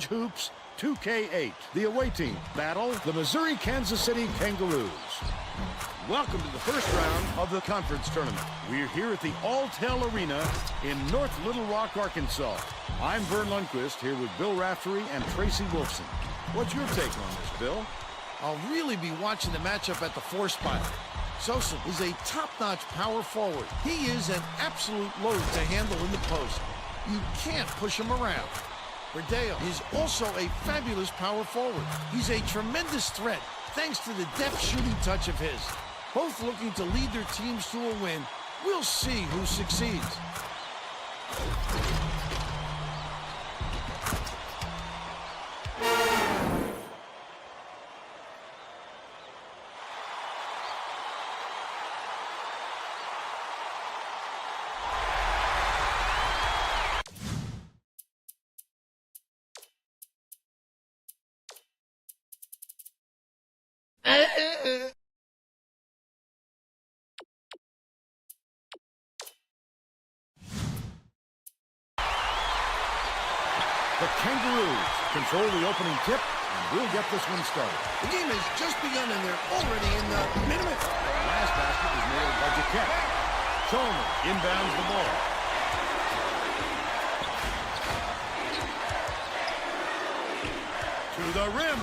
Hoops 2K8. The away team battle the Missouri-Kansas City Kangaroos. Welcome to the first round of the conference tournament. We're here at the Alltel Arena in North Little Rock, Arkansas. I'm Vern Lundquist here with Bill Raftery and Tracy Wolfson. What's your take on this, Bill? I'll really be watching the matchup at the 4 spot. Sosa is a top-notch power forward. He is an absolute load to handle in the post. You can't push him around. Verdeo is also a fabulous power forward. He's a tremendous threat thanks to the deft shooting touch of his. Both looking to lead their teams to a win. We'll see who succeeds. The Kangaroos control the opening tip, and we'll get this one started. The game has just begun, and they're already in the minute. The last basket was nailed by Jaquette. Chalmers inbounds the ball. To the rim.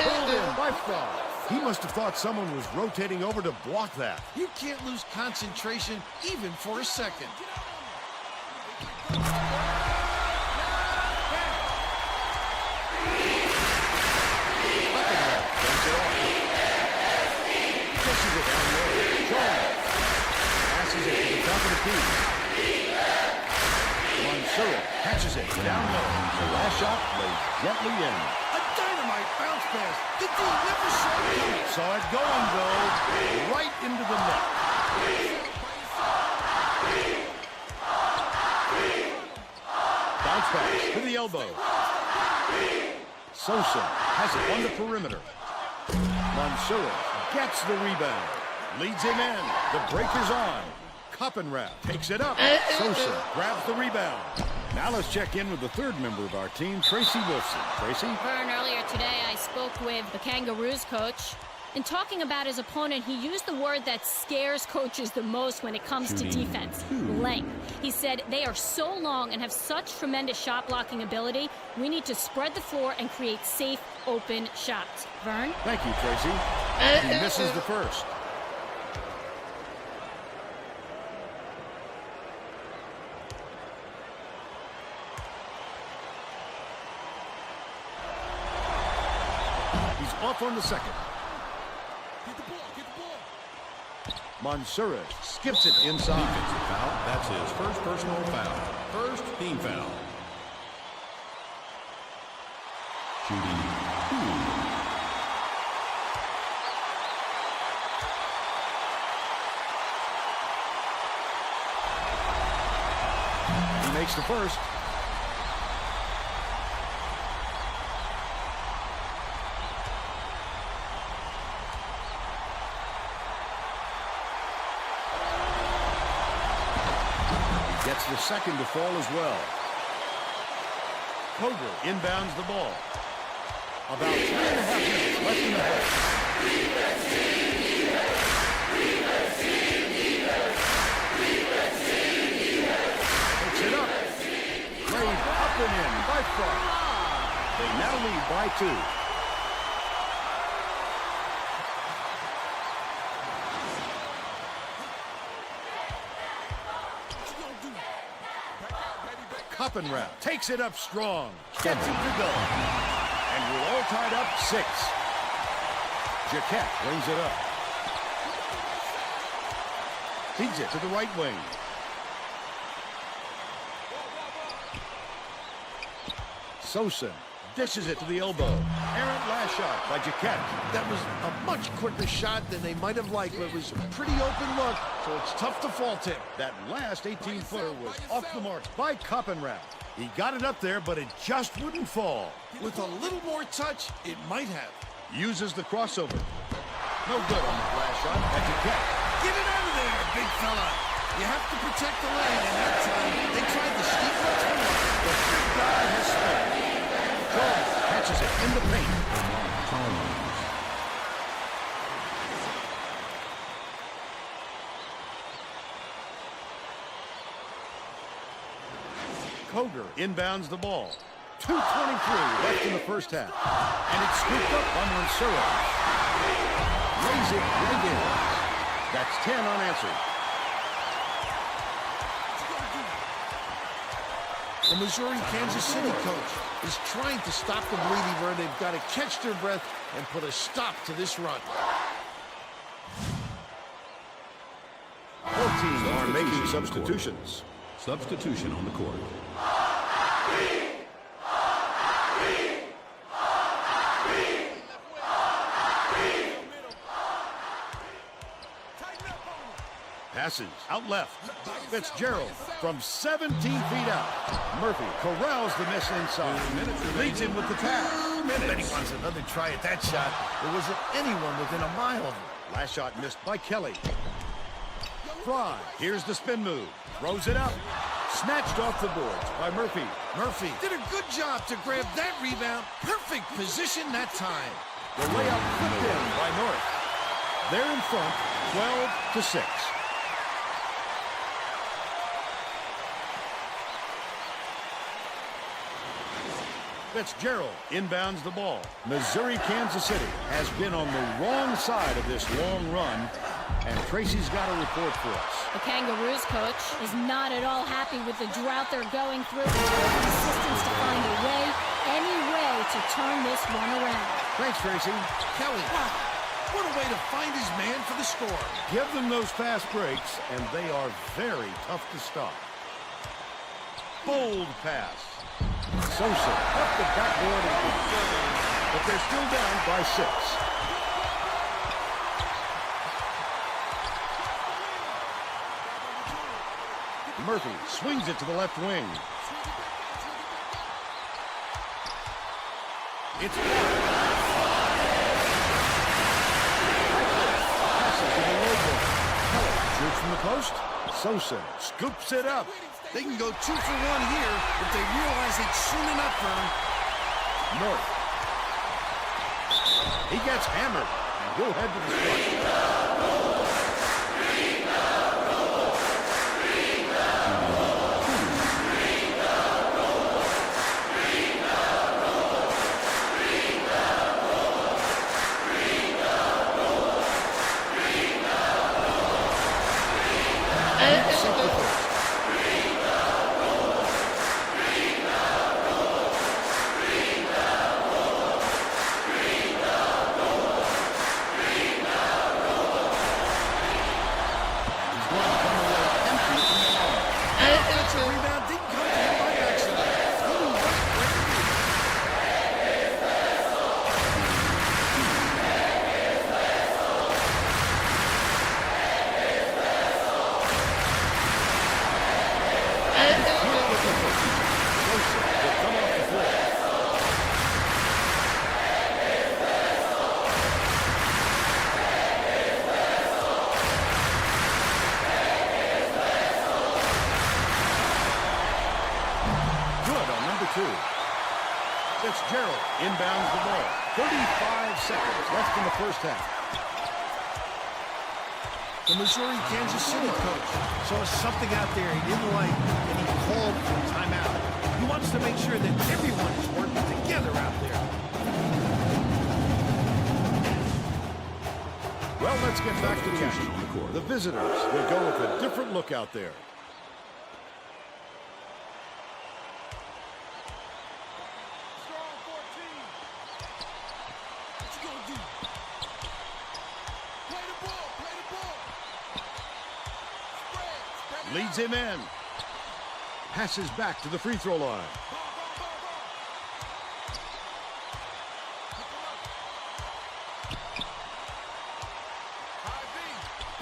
Pulled in by Frog. He must have thought someone was rotating over to block that. You can't lose concentration even for a second. Passes it to the top of the key. Mansour catches it down low. The last shot lays gently in. A dynamite bounce pass. The D never saw it coming. Saw it going, though, right into the net. Bounce pass to the elbow. Sosa has it on the perimeter. Mansour gets the rebound. Leads him in. The breaker's on. Koppenrath takes it up. Sosa grabs the rebound. Now let's check in with the third member of our team, Tracy Wolfson. Tracy? Vern, earlier today I spoke with the Kangaroos coach. In talking about his opponent, he used the word that scares coaches the most when it comes to defense, length. He said they are so long and have such tremendous shot blocking ability, we need to spread the floor and create safe, open shots. Vern? Thank you, Tracy. He misses the first. He's off on the second. Mansoura skips it inside. Defensive foul. That's his first personal foul. First team foul. Shooting 2. He makes the first. Gets the second to fall as well. Koger inbounds the ball. About 3.5 minutes left in the half. Takes it up. Played up and in by Fry. They now lead by 2. Koppenrath takes it up strong. Gets it to go. And we're all tied up 6. Jaquette brings it up. Feeds it to the right wing. Sosa dishes it to the elbow. Errant last shot by Jaquette. That was a much quicker shot than they might have liked, but it was a pretty open look, so it's tough to fault him. That last 18-footer was off the mark by Koppenrath. He got it up there, but it just wouldn't fall. With a little more touch, it might have. Uses the crossover. No good on that last shot by Jaquette. Get it out of there, big fella. You have to protect the lane, and that time they tried the steep left one. The big guy has spent. Jones catches it in the paint. Koger inbounds the ball. 2:23 left in the first half. And it's scooped up by Mansoura. Lays it right in. That's 10 unanswered. The Missouri-Kansas City coach is trying to stop the bleeding, Vern. They've got to catch their breath and put a stop to this run. Both teams are making substitutions. Substitution on the court. Passes out left. Fitzgerald from 17 feet out. Murphy corrals the miss inside. Leads him with the pass. Bet he wants another try at that shot. There wasn't anyone within a mile of him. Last shot missed by Kelly. Fry, here's the spin move. Throws it up. Snatched off the boards by Murphy. Murphy did a good job to grab that rebound. Perfect position that time. The layup flipped in by North. They're in front, 12-6. Fitzgerald inbounds the ball. Missouri-Kansas City has been on the wrong side of this long run, and Tracy's got a report for us. The Kangaroos coach is not at all happy with the drought they're going through. Their insistence to find a way, any way, to turn this one around. Thanks, Tracy. Kelly, what a way to find his man for the score. Give them those fast breaks, and they are very tough to stop. Bold pass. Sosa up the backboard, but they're still down by 6. Murphy swings it to the left wing. It's blocked. Passes to the low block. Sosa scoops it up. They can go 2 for 1 here if they realize it's soon enough for him. North. He gets hammered, and he'll head to the strike. Fitzgerald inbounds the ball. 35 seconds left in the first half. The Missouri Kansas City coach saw something out there he didn't like, and he called for a timeout. He wants to make sure that everyone is working together out there. Well, let's get back to the action. The visitors will go with a different look out there. Leads him in. Passes back to the free throw line.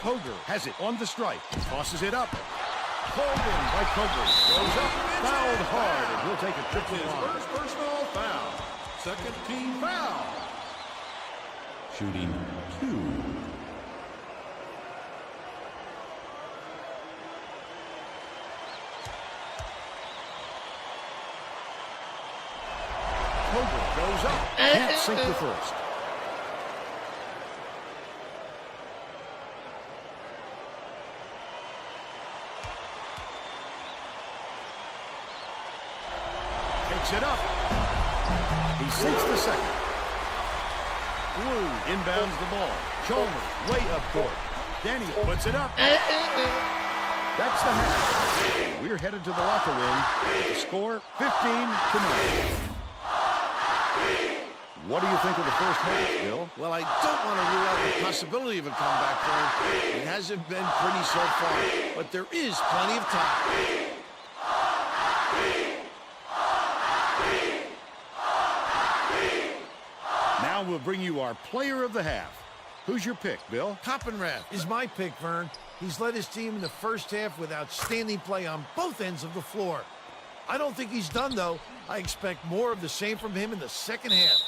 Koger has it on the strike. Tosses it up. Pulled in by Koger. Goes up. Fouled hard, and he'll take a trip to the line. First personal foul. Second team foul. Shooting 2. Koger goes up. Can't sink the first. Takes it up. He sinks the second. Blue inbounds the ball. Chalmers way up court. Danny puts it up. That's the half. We're headed to the locker room. The score 15-9. What do you think of the first half, Bill? Well, I don't want to rule out the possibility of a comeback for him. It hasn't been pretty so far, but there is plenty of time. Now we'll bring you our player of the half. Who's your pick, Bill? Coppenrath is my pick, Vern. He's led his team in the first half with outstanding play on both ends of the floor. I don't think he's done, though. I expect more of the same from him in the second half.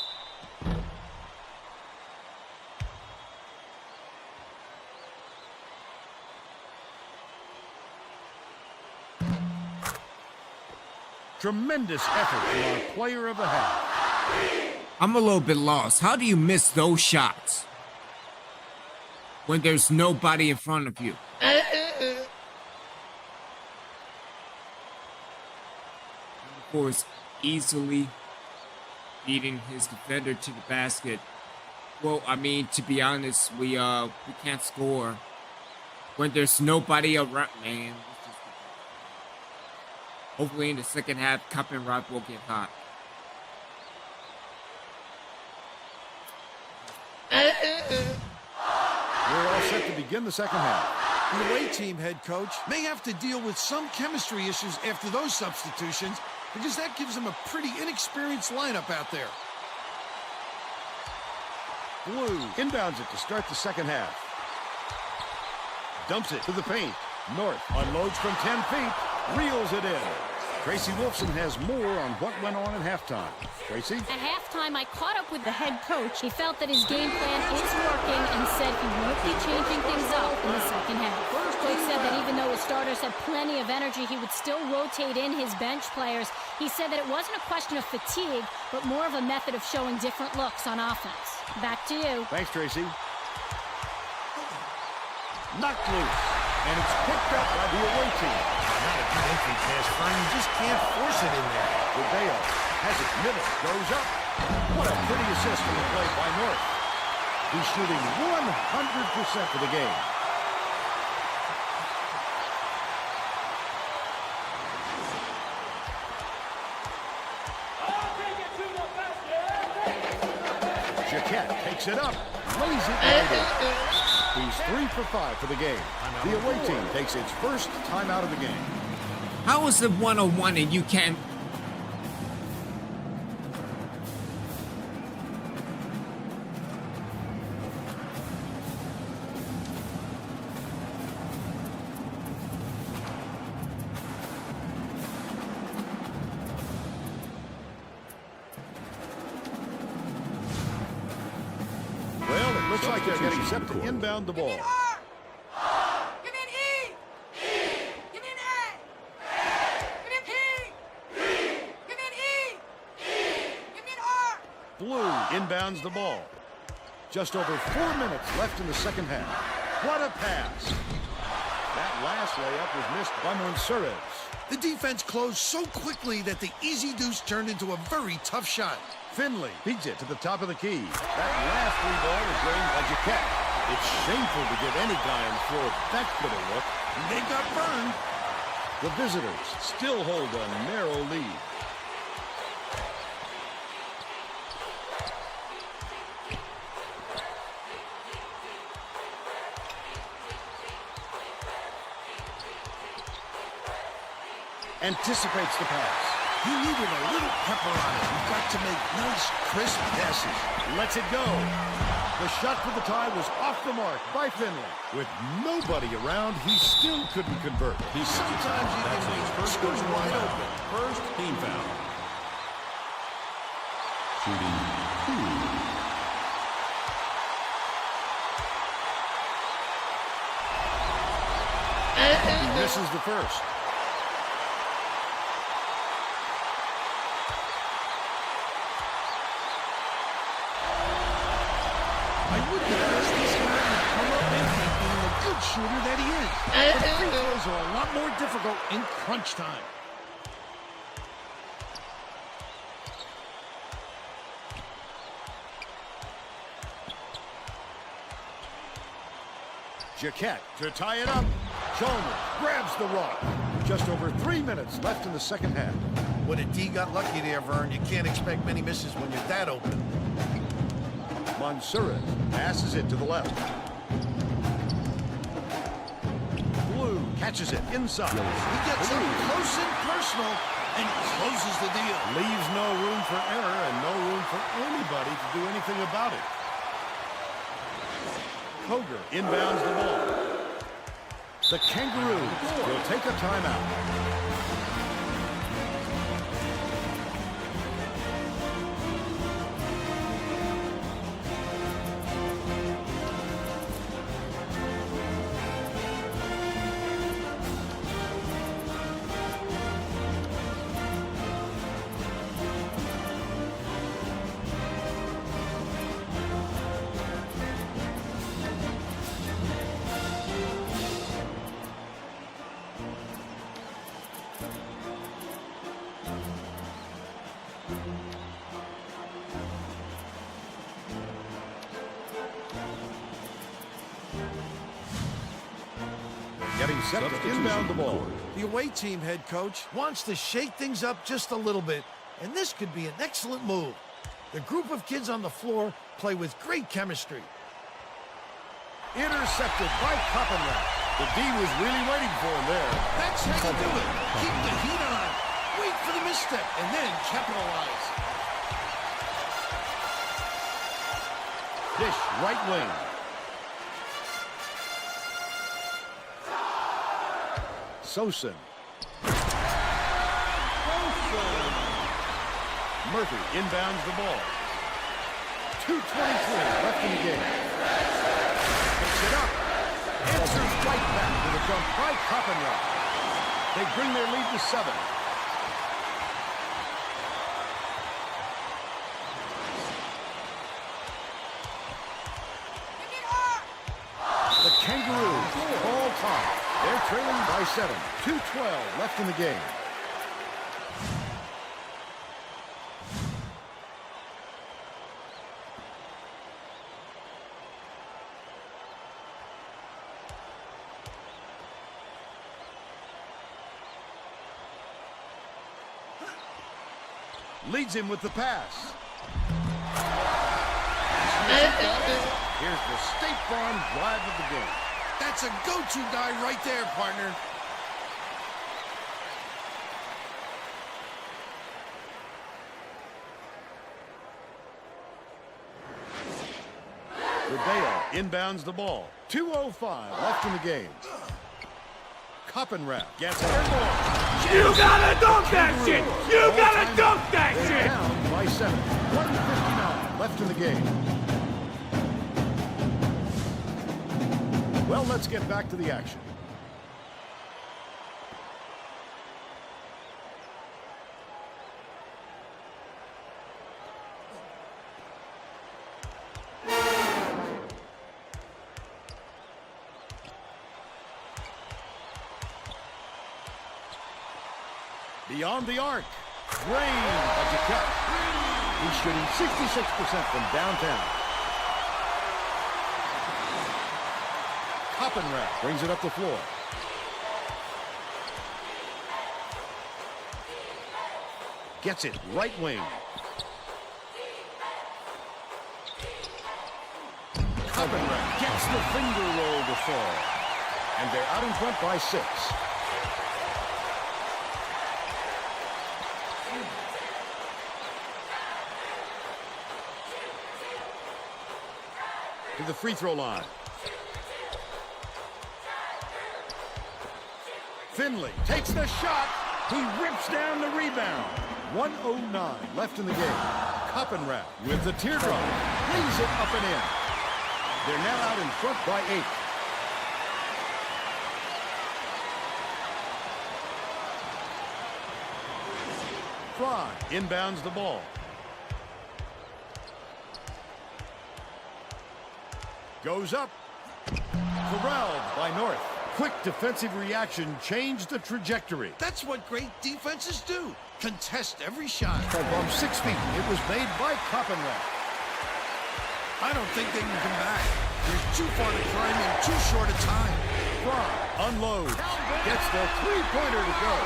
Tremendous effort from our player of the half. I'm a little bit lost. How do you miss those shots when there's nobody in front of you? Of course, easily beating his defender to the basket. Well, I mean, to be honest, we can't score when there's nobody around, man. Hopefully in the second half, Coppenrath will get hot. We're all set to begin the second half. The away team head coach may have to deal with some chemistry issues after those substitutions because that gives them a pretty inexperienced lineup out there. Blue inbounds it to start the second half. Dumps it to the paint. North unloads from 10 feet. Reels it in. Tracy Wolfson has more on what went on at halftime. Tracy? At halftime, I caught up with the head coach. He felt that his game plan is working and said he won't be changing things up in the second half. Coach said that even though his starters had plenty of energy, he would still rotate in his bench players. He said that it wasn't a question of fatigue, but more of a method of showing different looks on offense. Back to you. Thanks, Tracy. Knocked loose, and it's picked up by the away team. Not a good entry pass, Fern. You just can't force it in there. Rubeo has it middle, goes up. What a pretty assist on the play by North. He's shooting 100% for the game. Jaquette takes it up, lays it right in. He's 3 for 5 for the game. The away team takes its first timeout of the game. How is it 1-on-1 and you can't? Well, it looks like they're getting set to inbound the ball. Give me an E! Give me an A! Give me an P! Give me an E! Give me an R! Blue inbounds the ball. Just over 4 minutes left in the second half. What a pass. That last layup was missed by Monserez. The defense closed so quickly that the easy deuce turned into a very tough shot. Finley beats it to the top of the key. That last three ball was drained by Jaquette. It's shameful to give any guy on the floor that good a look. They got burned. The visitors still hold a narrow lead. Anticipates the pass. He needed a little pepper on it. You've got to make nice, crisp passes. Lets it go. The shot for the tie was off the mark by Finley. With nobody around, he still couldn't convert. Sometimes you That's can his first score personal wide foul. open. First team foul. Shooting 2. He misses the first. I wouldn't have guessed this guy would come up empty being the good shooter that he is. But free throws are a lot more difficult in crunch time. Jaquette to tie it up. Chalmers grabs the rock. Just over 3 minutes left in the second half. When a D got lucky there, Vern, you can't expect many misses when you're that open. Monserez passes it to the left. Blue catches it inside. He gets up close and personal and closes the deal. Leaves no room for error and no room for anybody to do anything about it. Koger inbounds the ball. The Kangaroos will take a timeout. Getting set to inbound the ball. The away team head coach wants to shake things up just a little bit, and this could be an excellent move. The group of kids on the floor play with great chemistry. Intercepted by Coppenrath. The D was really waiting for him there. That's how you do it. Keep the heat on. Wait for the misstep, and then capitalize. Dish right wing. Sosin. Murphy inbounds the ball. 2:23 left in the game. dump by Koppenrock. They bring their lead to 7. The Kangaroos all top. They're trailing by 7. 2:12 left in the game. Leads him with the pass. Here's the State Farm drive of the game. That's a go-to guy right there, partner. Rebeo inbounds the ball. 2:05 left in the game. Koppenrath gets airborne. You gotta dunk that shit! You gotta dunk that They're shit! down by 7. 1:59 left in the game. Well, let's get back to the action. Beyond the arc. Rain by Jaquette. He's shooting 66% from downtown. Koppenrath brings it up the floor. Gets it right wing. Koppenrath gets the finger roll to fall. And they're out in front by 6. To the free throw line. Finley takes the shot. He rips down the rebound. 1:09 left in the game. Koppenrath with the teardrop. Leaves it up and in. They're now out in front by 8. Fry inbounds the ball. Goes up. Corralled by North. Quick defensive reaction changed the trajectory. That's what great defenses do. Contest every shot. From 6 feet, it was made by Koppenrath. I don't think they can come back. They're too far to climb in too short a time. Fry unloads. Gets the three-pointer to go.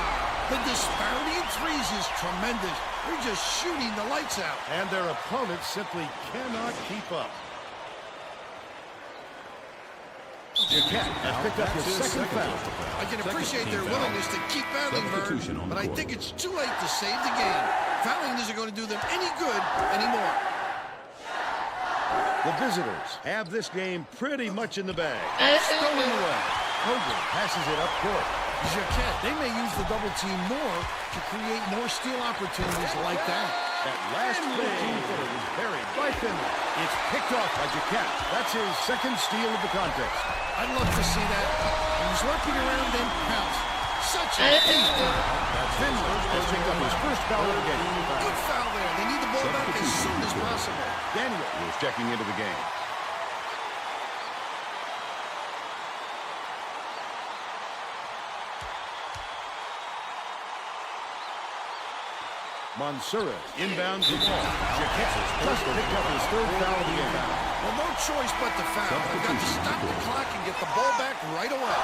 The disparity in threes is tremendous. They're just shooting the lights out. And their opponents simply cannot keep up. Jaquette has picked up his second foul. I can appreciate their willingness to keep battling, Vern, but I think it's too late to save the game. Fouling isn't going to do them any good anymore. The visitors have this game pretty much in the bag. Stolen away. Hogan passes it up court. Jaquette, they may use the double team more to create more steal opportunities like that. That last 15-footer was buried by Finley. It's picked off by Jaquette. That's his second steal of the contest. I'd love to see that. He was working around then pounced. Such a feat. Finley has picked up his first foul of the game. Good foul there. They need the ball back as soon as possible. Daniel is checking into the game. Mansoura inbounds the ball. Jaquette just picked up his third foul of the game. Well, no choice but to foul. They've got to stop the clock and get the ball back right away.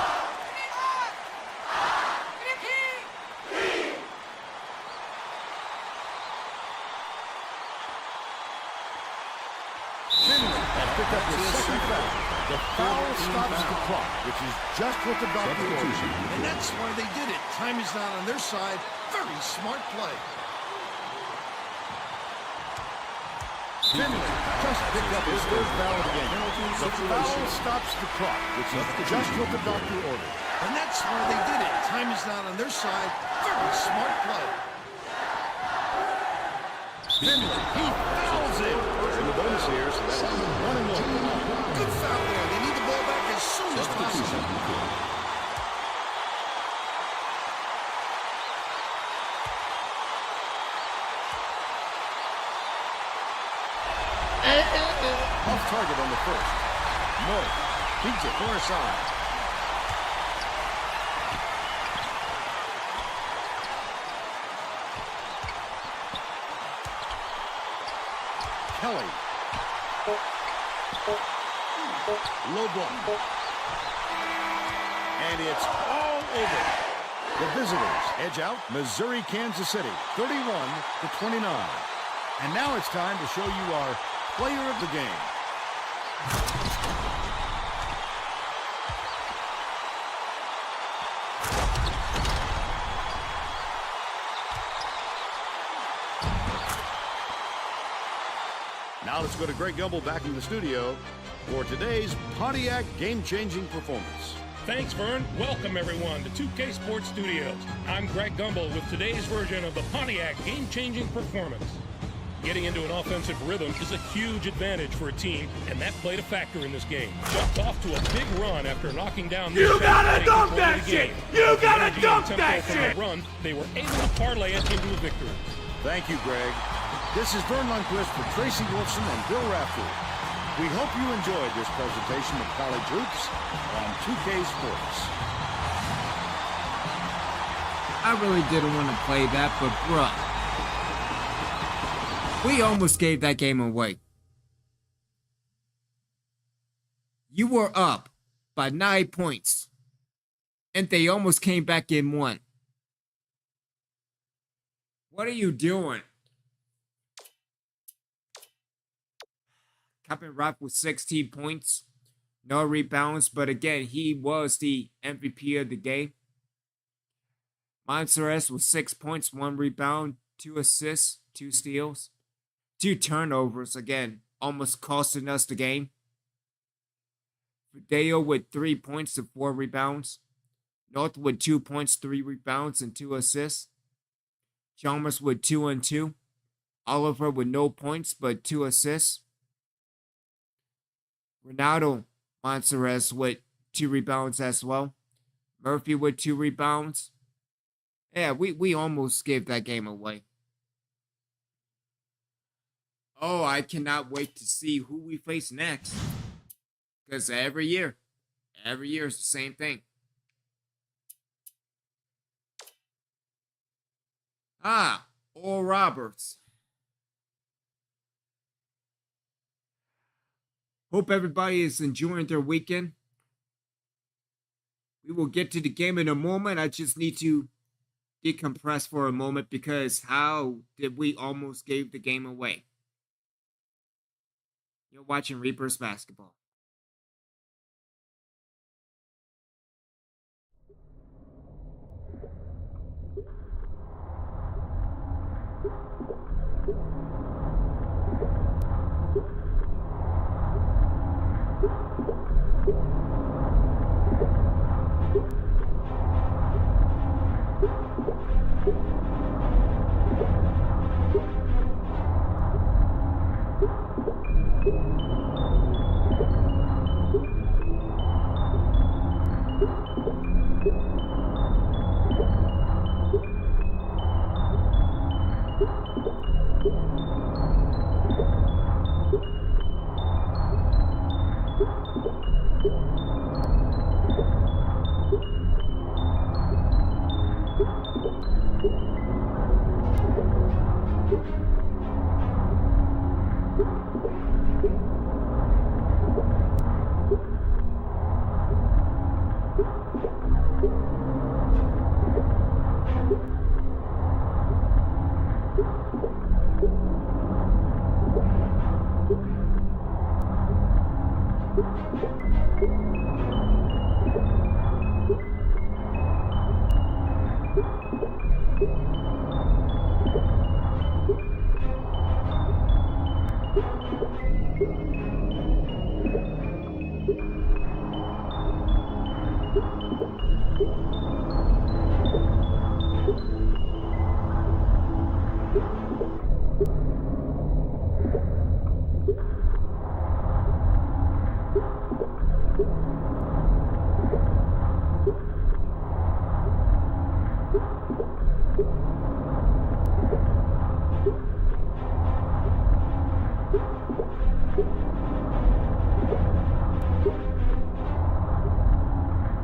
Finley has picked up his second foul. The foul stops the clock, which is just what the doctor ordered. And that's why they did it. Time is not on their side. Very smart play. Finley just picked up his third foul of the game. The foul stops the clock, which is just what the doctor ordered. And that's why they did it. Time is not on their side. Very smart play. Finley, he fouls it. In the bonus here, so that's 1-1. Good foul there. They need the ball back as soon as possible. on the first. Mo beats it far side. Kelly. Low block. And it's all over. The visitors edge out Missouri, Kansas City, 31-29. And now it's time to show you our player of the game. Now let's go to Greg Gumbel back in the studio for today's Pontiac game-changing performance. Thanks, Vern. Welcome, everyone, to 2K Sports Studios. I'm Greg Gumbel with today's version of the Pontiac game-changing performance. Getting into an offensive rhythm is a huge advantage for a team, and that played a factor in this game. Jumped off to a big run after knocking down the You gotta dunk that shit! You gotta dunk that shit! Run, they were able to parlay it into a victory. Thank you, Greg. This is Vern Lundquist for Tracy Wolfson and Bill Rafter. We hope you enjoyed this presentation of college hoops on 2K Sports. I really didn't want to play that, but bruh, we almost gave that game away. You were up by 9 points, and they almost came back in one. What are you doing? Captain Rock with 16 points, no rebounds, but again, he was the MVP of the game. Monserrat with 6 points, 1 rebound, 2 assists, 2 steals, 2 turnovers, again, almost costing us the game. Fideo with 3 points and 4 rebounds. North with 2 points, 3 rebounds, and 2 assists. Chalmers with 2 and 2. Oliver with no points, but 2 assists. Ronaldo Monserrat with 2 rebounds as well. Murphy with 2 rebounds. Yeah, we almost gave that game away. Oh, I cannot wait to see who we face next. Because every year is the same thing. Oral Roberts. Hope everybody is enjoying their weekend. We will get to the game in a moment. I just need to decompress for a moment because how did we almost give the game away? You're watching Reapers basketball.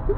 Get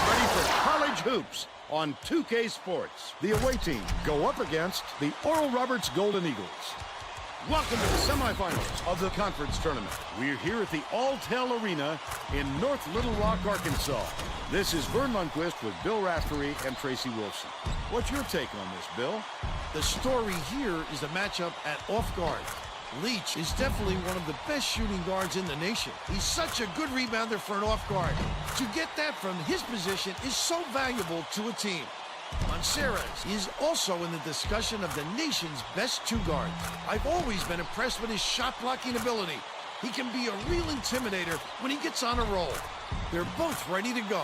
ready for college hoops on 2K Sports. The away team go up against the Oral Roberts Golden Eagles. Welcome to the semifinals of the conference tournament. We're here at the Alltel Arena in North Little Rock, Arkansas. This is Vern Lundquist with Bill Raftery and Tracy Wilson. What's your take on this, Bill? The story here is the matchup at off guard. Leach is definitely one of the best shooting guards in the nation. He's such a good rebounder for an off guard. To get that from his position is so valuable to a team. Monserrat is also in the discussion of the nation's best two guards. I've always been impressed with his shot blocking ability. He can be a real intimidator when he gets on a roll. They're both ready to go.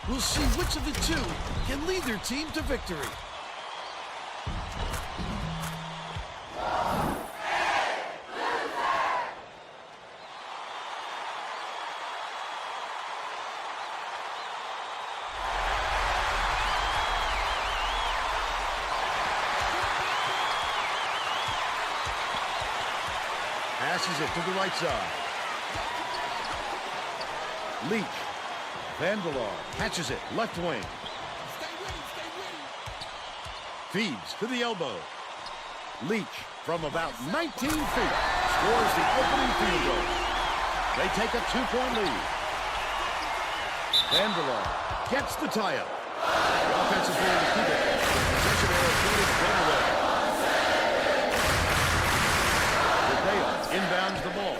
We'll see which of the two can lead their team to victory. Passes it to the right side. Leach. Vandelar catches it, left wing. Feeds to the elbow. Leach from about 19 feet scores the opening field goal. They take a 2-point lead. Vandelar gets the tie-up. The offense is going to keep it. Possession arrow pointed one away. Inbounds the ball.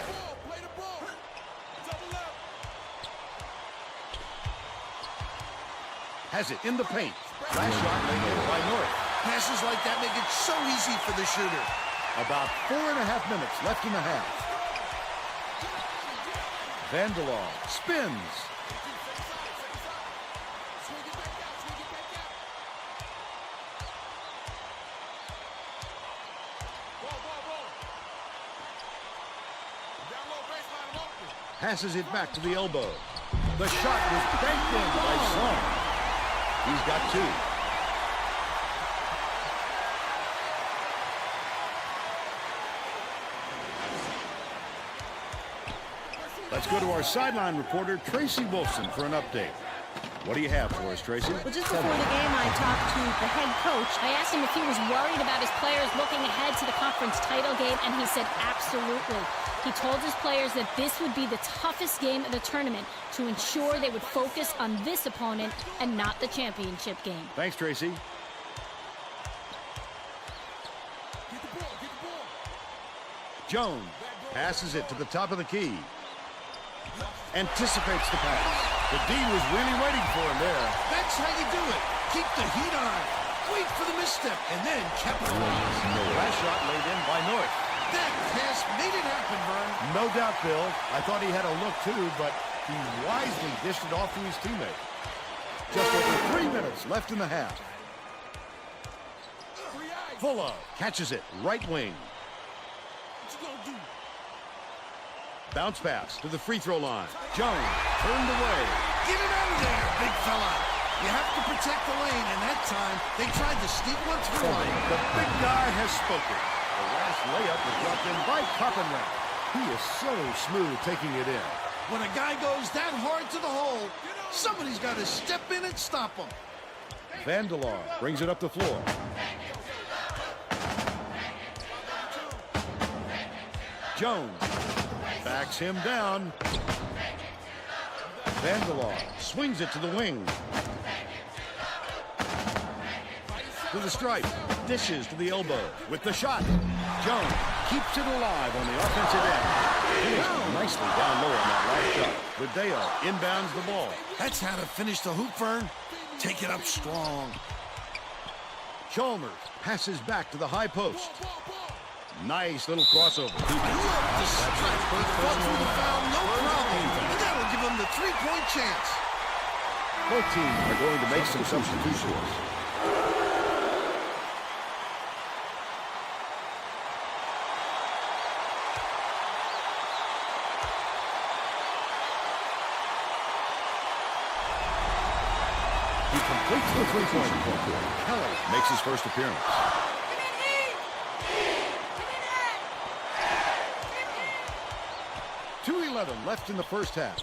Has it in the paint. Last shot laid in by North. Passes like that make it so easy for the shooter. About 4.5 minutes left in the half. Vandelar spins. Passes it back to the elbow. The shot was banked in by Song. He's got two. Let's go to our sideline reporter, Tracy Wilson, for an update. What do you have for us, Tracy? Well, just before the game, I talked to the head coach. I asked him if he was worried about his players looking ahead to the conference title game, and he said absolutely. He told his players that this would be the toughest game of the tournament to ensure they would focus on this opponent and not the championship game. Thanks, Tracy. Jones passes it to the top of the key. Anticipates the pass. The D was really waiting for him there. That's how you do it. Keep the heat on. Wait for the misstep and then capitalize. Last shot laid in by North. That pass made it happen, Vern. No doubt, Bill. I thought he had a look too, but he wisely dished it off to his teammate. Just over 3 minutes left in the half. Fuller catches it, right wing. Bounce pass to the free throw line. Jones turned away. Get it out of there, big fella. You have to protect the lane, and that time they tried to sneak one through. The big guy has spoken. The last layup was dropped in by Coppenrath. He is so smooth taking it in. When a guy goes that hard to the hole, somebody's got to step in and stop him. Vandelar brings it up the floor. Jones backs him down. Vandelar swings it to the wing. To the stripe. Dishes to the elbow with the shot. Jones keeps it alive on the offensive end. Finished nicely down low on that last shot. Rodeo inbounds the ball. That's how to finish the hoop, Vern. Take it up strong. Chalmers passes back to the high post. Nice little crossover. He fought through the foul, no problem. And that'll give him the three-point chance. Both teams are going to make some substitutions. He completes the three-point. Kelly makes his first appearance. 2:11 left in the first half.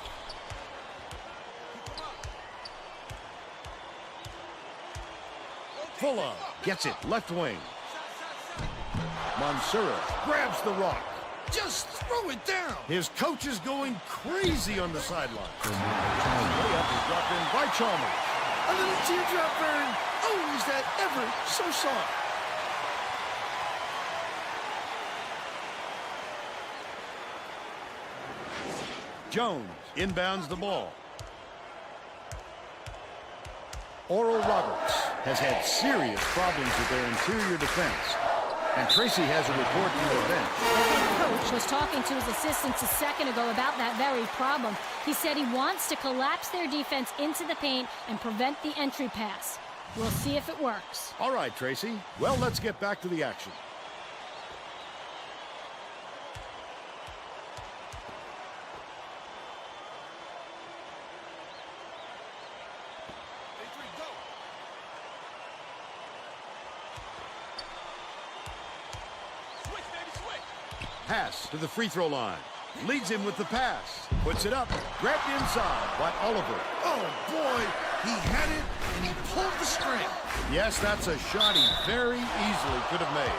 Fuller gets it, left wing. Mansura grabs the rock. Just throw it down. His coach is going crazy on the sideline. Layup is dropped in by Chalmers. A little teardrop burn. Oh, is that ever so soft. Jones inbounds the ball. Oral Roberts has had serious problems with their interior defense. And Tracy has a report from the bench. The coach was talking to his assistants a second ago about that very problem. He said he wants to collapse their defense into the paint and prevent the entry pass. We'll see if it works. All right, Tracy. Well, let's get back to the action. Pass to the free throw line. Leads him with the pass. Puts it up. Grabbed inside by Oliver. Oh, boy. He had it, and he pulled the string. Yes, that's a shot he very easily could have made.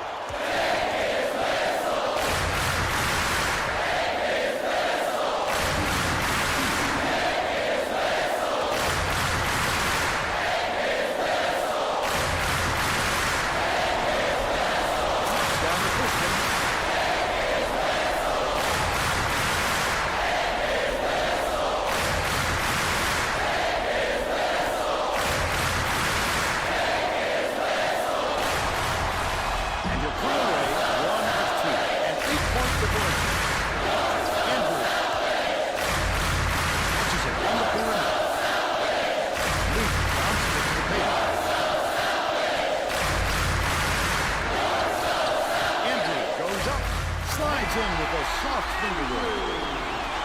In with a soft finger roll,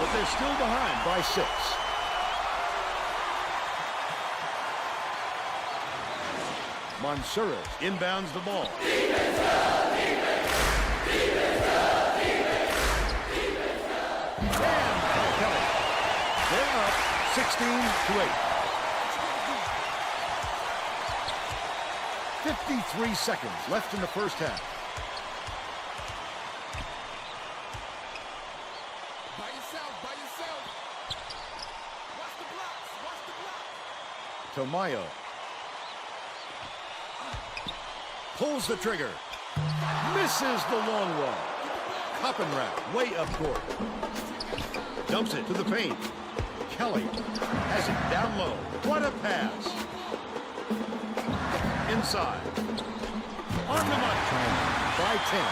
but they're still behind by 6. Mansura inbounds the ball. And Kelly. They're up 16-8. 53 seconds left in the first half. Tomayo pulls the trigger, misses the long one. Coppenrath way up court, dumps it to the paint. Kelly has it down low. What a pass! Inside, on the money by 10.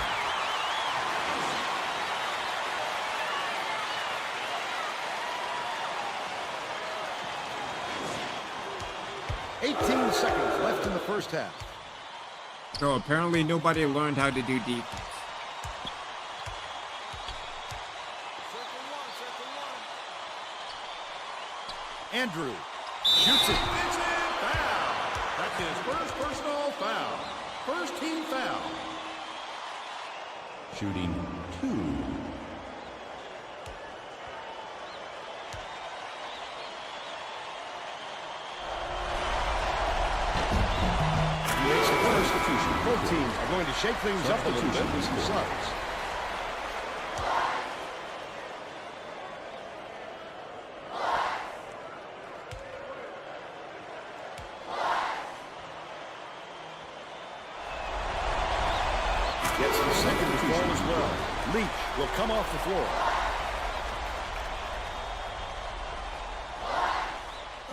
18 seconds left in the first half. So apparently nobody learned how to do defense. Andrew shoots it. Foul. That's his first personal foul. First team foul. Shooting 2. Both teams are going to shake things up a little bit with some subs. Gets the second ball as well. Leach will come off the floor.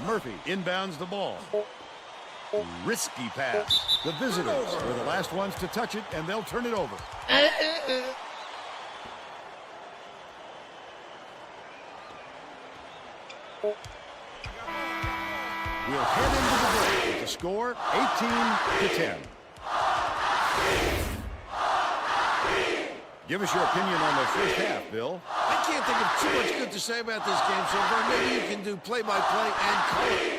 Murphy inbounds the ball. Risky pass. The visitors were the last ones to touch it, and they'll turn it over. We'll head into the break with the score 18-10. Give us your opinion on the first half, Bill. I can't think of too much good to say about this game so far. Maybe you can do play-by-play and color.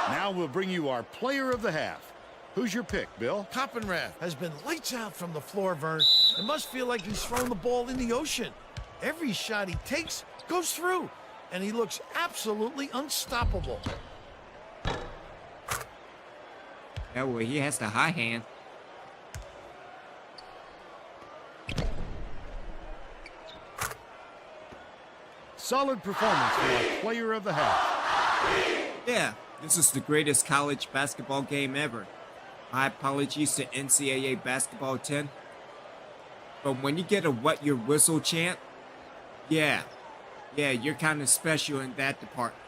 Now we'll bring you our player of the half. Who's your pick, Bill? Koppenrath has been lights out from the floor, Vern. It must feel like he's thrown the ball in the ocean. Every shot he takes goes through, and he looks absolutely unstoppable. Yeah, well, he has the high hand. Solid performance for our player of the half. Yeah, this is the greatest college basketball game ever. My apologies to NCAA Basketball 10. But when you get a wet your whistle chant, yeah, you're kind of special in that department.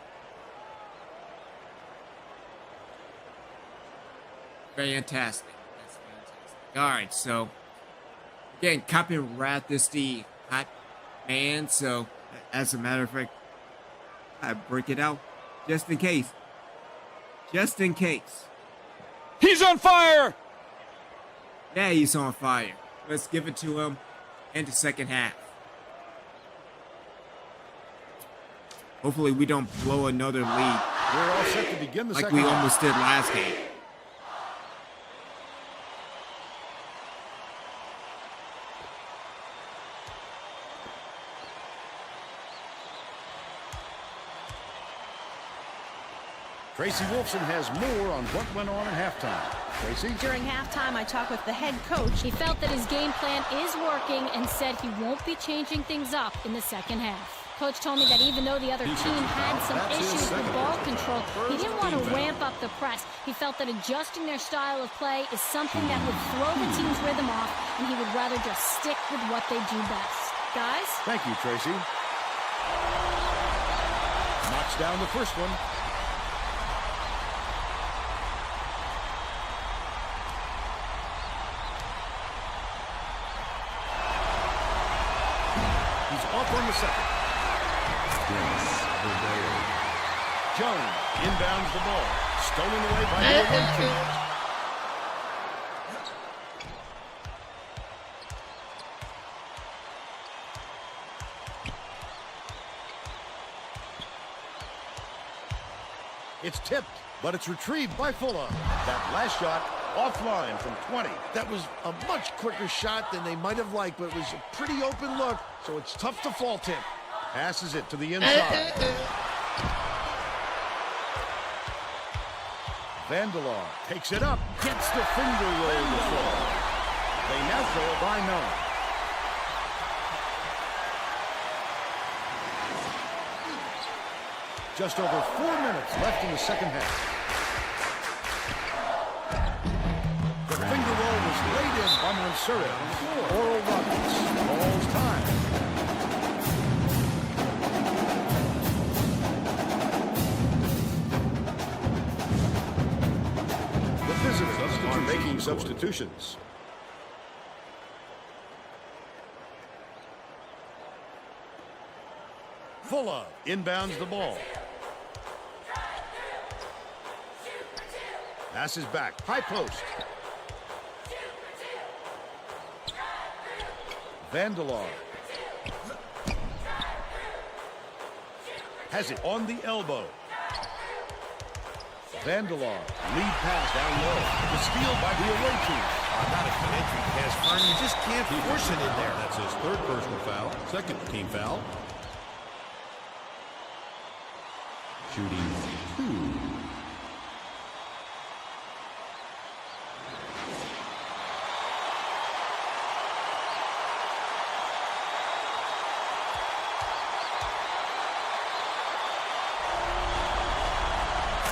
Fantastic. That's fantastic. All right, so again, Koppenrath is the hot man. So as a matter of fact, I break it out just in case. Just in case. He's on fire! Yeah, he's on fire. Let's give it to him in the second half. Hopefully we don't blow another lead We're all set to begin the like second we half. almost did last game. Tracy Wolfson has more on what went on at halftime. Tracy? During halftime, I talked with the head coach. He felt that his game plan is working and said he won't be changing things up in the second half. Coach told me that even though the other team had some issues with ball control, he didn't want to ramp up the press. He felt that adjusting their style of play is something that would throw the team's rhythm off, and he would rather just stick with what they do best. Guys? Thank you, Tracy. Knocks down the first one. He's off on the second. Jones inbounds the ball. Stolen away by the UMKC. It's tipped, but it's retrieved by Fuller. That last shot offline from 20. That was a much quicker shot than they might have liked, but it was a pretty open look, so it's tough to fault him. Passes it to the inside. Vandelar takes it up, gets the finger roll to fall. They now trail by 9. Just over 4 minutes left in the second half. The finger roll was laid in by Mansouri. Oral Roberts calls time. The visitors are making substitutions. Fuller inbounds the ball. Passes back, high post. Vandelar has it on the elbow. Vandelar, lead pass down low. The steal by the away team. Not a good entry pass, Vern. You just can't force it in there. That's his third personal foul, second team foul. Shooting 2.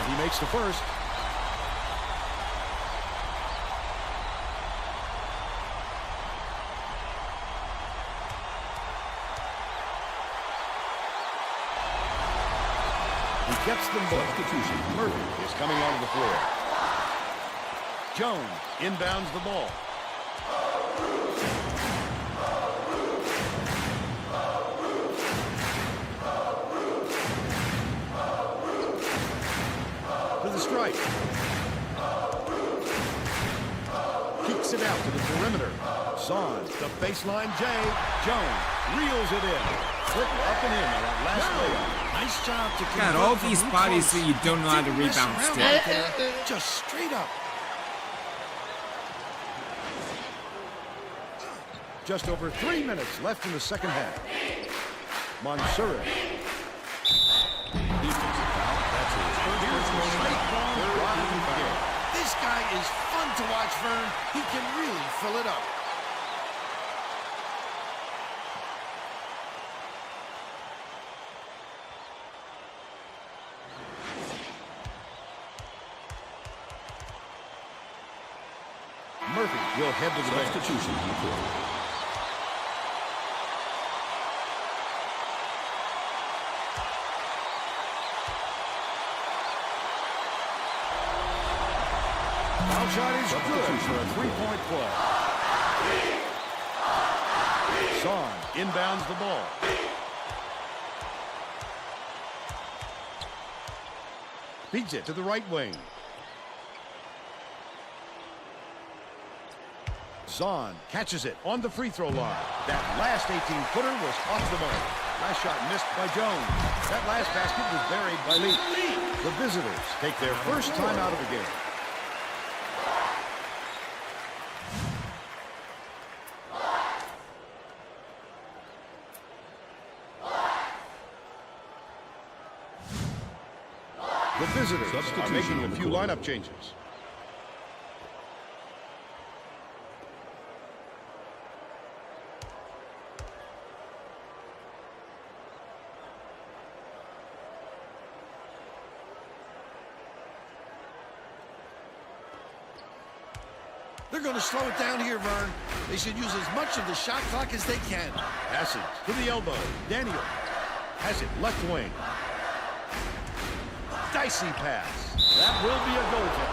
He makes the first. He gets them both. Murphy is coming onto the floor. Jones inbounds the ball. To the strike. Kicks it out to the perimeter. Zahn, the baseline J. Jones reels it in. Flip up and in on that last layup. Nice job to God, convert all from these loose bodies post. that you don't know how to Didn't mess rebound around still. right there. Just straight up. Just over 3 minutes left in the second half. Mansour. This guy is fun to watch, Vern. He can really fill it up. Murphy will head to the bench. Substitution on the court. Foul shot is good for a three-point play. Zahn inbounds the ball. Feeds it to the right wing. Zahn catches it on the free throw line. That last 18-footer was off the mark. Last shot missed by Jones. That last basket was buried by Lee. The visitors take their first time out of the game. The visitors are making a few lineup changes. They're going to slow it down here, Vern. They should use as much of the shot clock as they can. Passing to the elbow. Daniel has it left wing. Dicey pass. That will be a goal kick.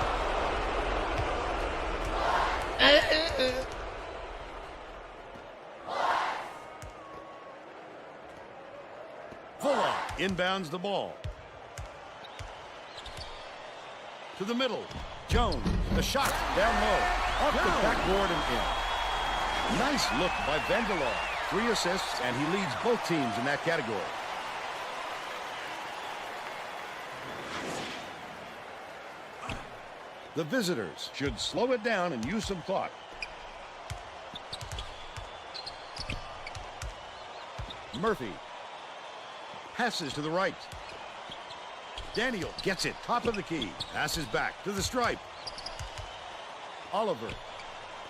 Fuller inbounds the ball. To the middle. Jones, the shot down low. Off the backboard and in. Nice look by Vanderlaw. 3 assists, and he leads both teams in that category. The visitors should slow it down and use some clock. Murphy passes to the right. Daniel gets it, top of the key. Passes back to the stripe. Oliver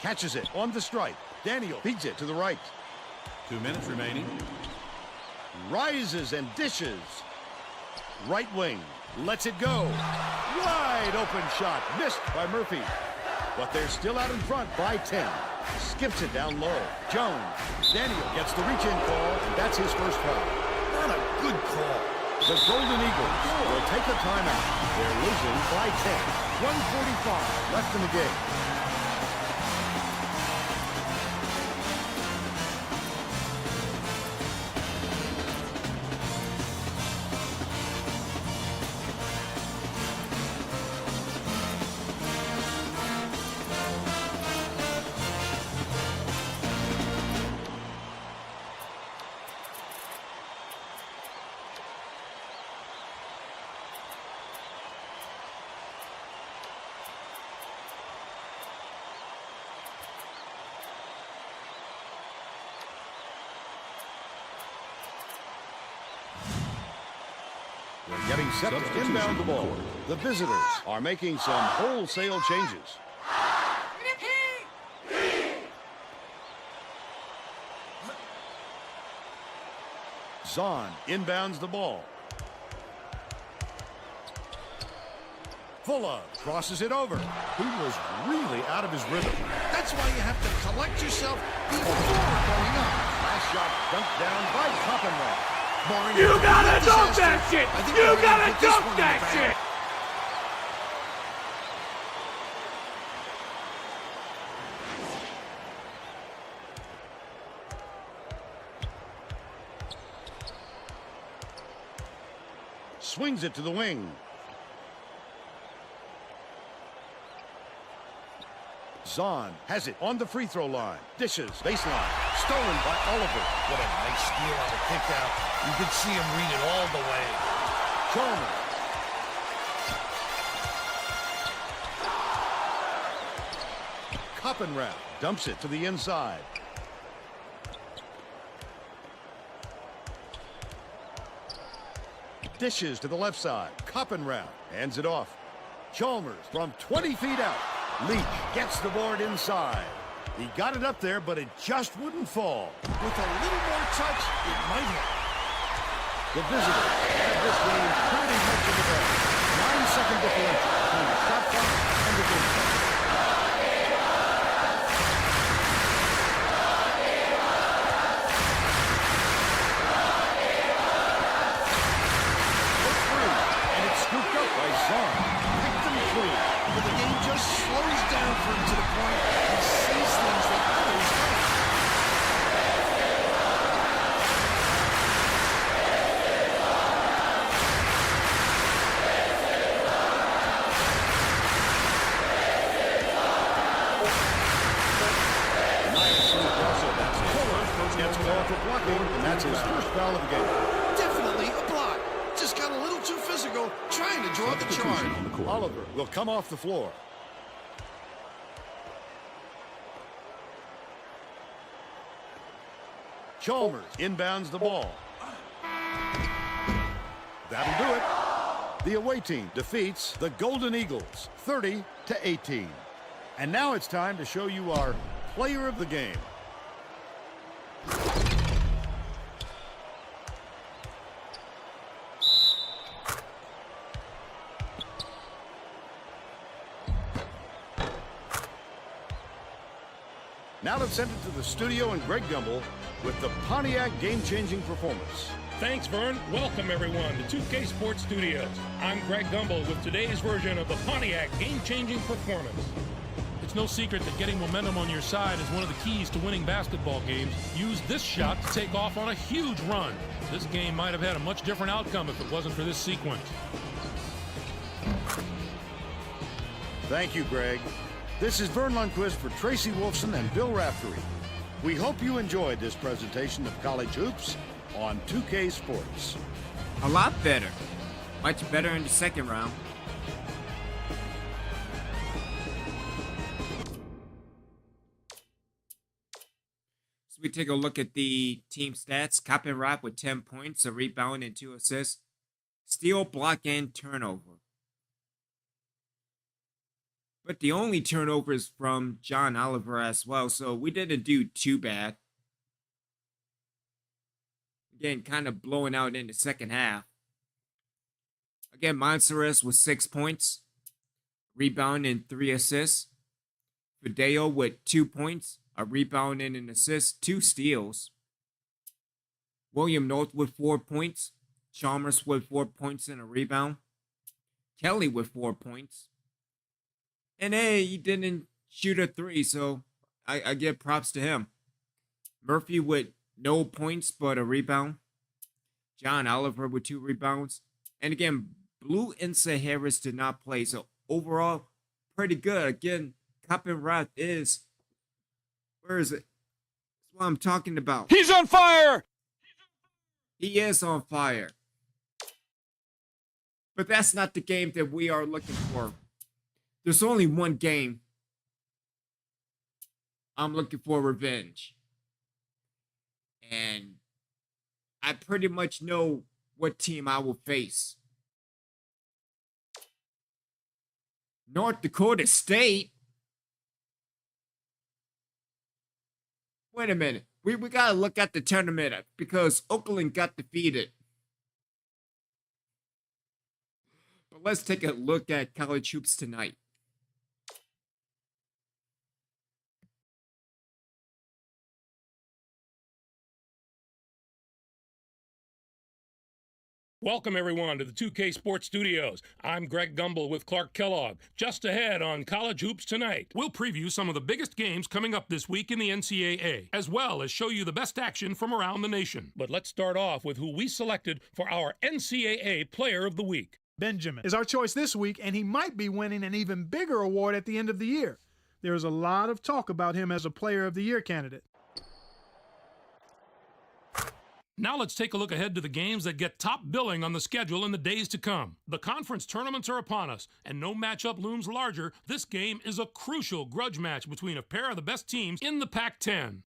catches it on the stripe. Daniel feeds it to the right. 2 minutes remaining. Rises and dishes. Right wing. Lets it go. Wide open shot. Missed by Murphy. But they're still out in front by 10. Skips it down low. Jones. Daniel gets the reach-in call, and that's his first foul. Not a good call. The Golden Eagles will take a timeout. They're losing by 10. 1:45 left in the game. They're getting set to inbound the ball. The visitors are making some wholesale changes. Zahn inbounds the ball. Fuller crosses it over. He was really out of his rhythm. That's why you have to collect yourself before going up. Last shot dunked down by Koppenroth. Barring You a gotta complete dunk disaster, that shit! I think You we're ready to gotta put this dunk one in the that bag. shit! Swings it to the wing. Zahn has it on the free throw line. Dishes, baseline, stolen by Oliver. What a nice steal on the kick out. You could see him read it all the way. Chalmers. Coppenrath dumps it to the inside. Dishes to the left side. Coppenrath hands it off. Chalmers from 20 feet out. Leach gets the board inside. He got it up there, but it just wouldn't fall. With a little more touch, it might have. The visitors have this game pretty much in the bag. 9-second differential between the shot clock and the game clock. For three, and it's scooped up by Zahn. Picked them clean. But the game just slows down for him to the point he sees things that others don't. Gets called for blocking, and that's his first foul of the game. Definitely a block. Just got a little too physical, trying to draw the charge. Oliver will come off the floor. Chalmers inbounds the ball. That'll do it. The away team defeats the Golden Eagles 30-18. And now it's time to show you our player of the game. Now let's send it to the studio and Greg Gumbel with the Pontiac game-changing performance. Thanks, Vern. Welcome, everyone, to 2K Sports Studios. I'm Greg Gumbel with today's version of the Pontiac game-changing performance. It's no secret that getting momentum on your side is one of the keys to winning basketball games. Use this shot to take off on a huge run. This game might have had a much different outcome if it wasn't for this sequence. Thank you, Greg. This is Vern Lundquist for Tracy Wolfson and Bill Raftery. We hope you enjoyed this presentation of college hoops on 2K Sports. A lot better. Much better in the second round. So we take a look at the team stats. Coppenrath with 10 points, a rebound, and 2 assists. Steal, block, and turnover. But the only turnover is from John Oliver as well, so we didn't do too bad. Again, kind of blowing out in the second half. Again, Monserrat with 6 points, rebound, and 3 assists. Fideo with 2 points, a rebound, and an assist, 2 steals. William North with 4 points. Chalmers with 4 points and a rebound. Kelly with 4 points. And hey, he didn't shoot a 3, so I give props to him. Murphy with no points but a rebound. John Oliver with 2 rebounds. And again, Blue and Harris did not play, so overall, pretty good. Again, Coppenrath is, where is it? That's what I'm talking about. He's on fire! He is on fire. But that's not the game that we are looking for. There's only one game. I'm looking for revenge. And I pretty much know what team I will face. North Dakota State? Wait a minute. We got to look at the tournament because Oakland got defeated. But let's take a look at college hoops tonight. Welcome, everyone, to the 2K Sports Studios. I'm Greg Gumbel with Clark Kellogg. Just ahead on College Hoops Tonight, we'll preview some of the biggest games coming up this week in the NCAA, as well as show you the best action from around the nation. But let's start off with who we selected for our NCAA Player of the Week. Benjamin is our choice this week, and he might be winning an even bigger award at the end of the year. There is a lot of talk about him as a Player of the Year candidate. Now let's take a look ahead to the games that get top billing on the schedule in the days to come. The conference tournaments are upon us, and no matchup looms larger. This game is a crucial grudge match between a pair of the best teams in the Pac-10.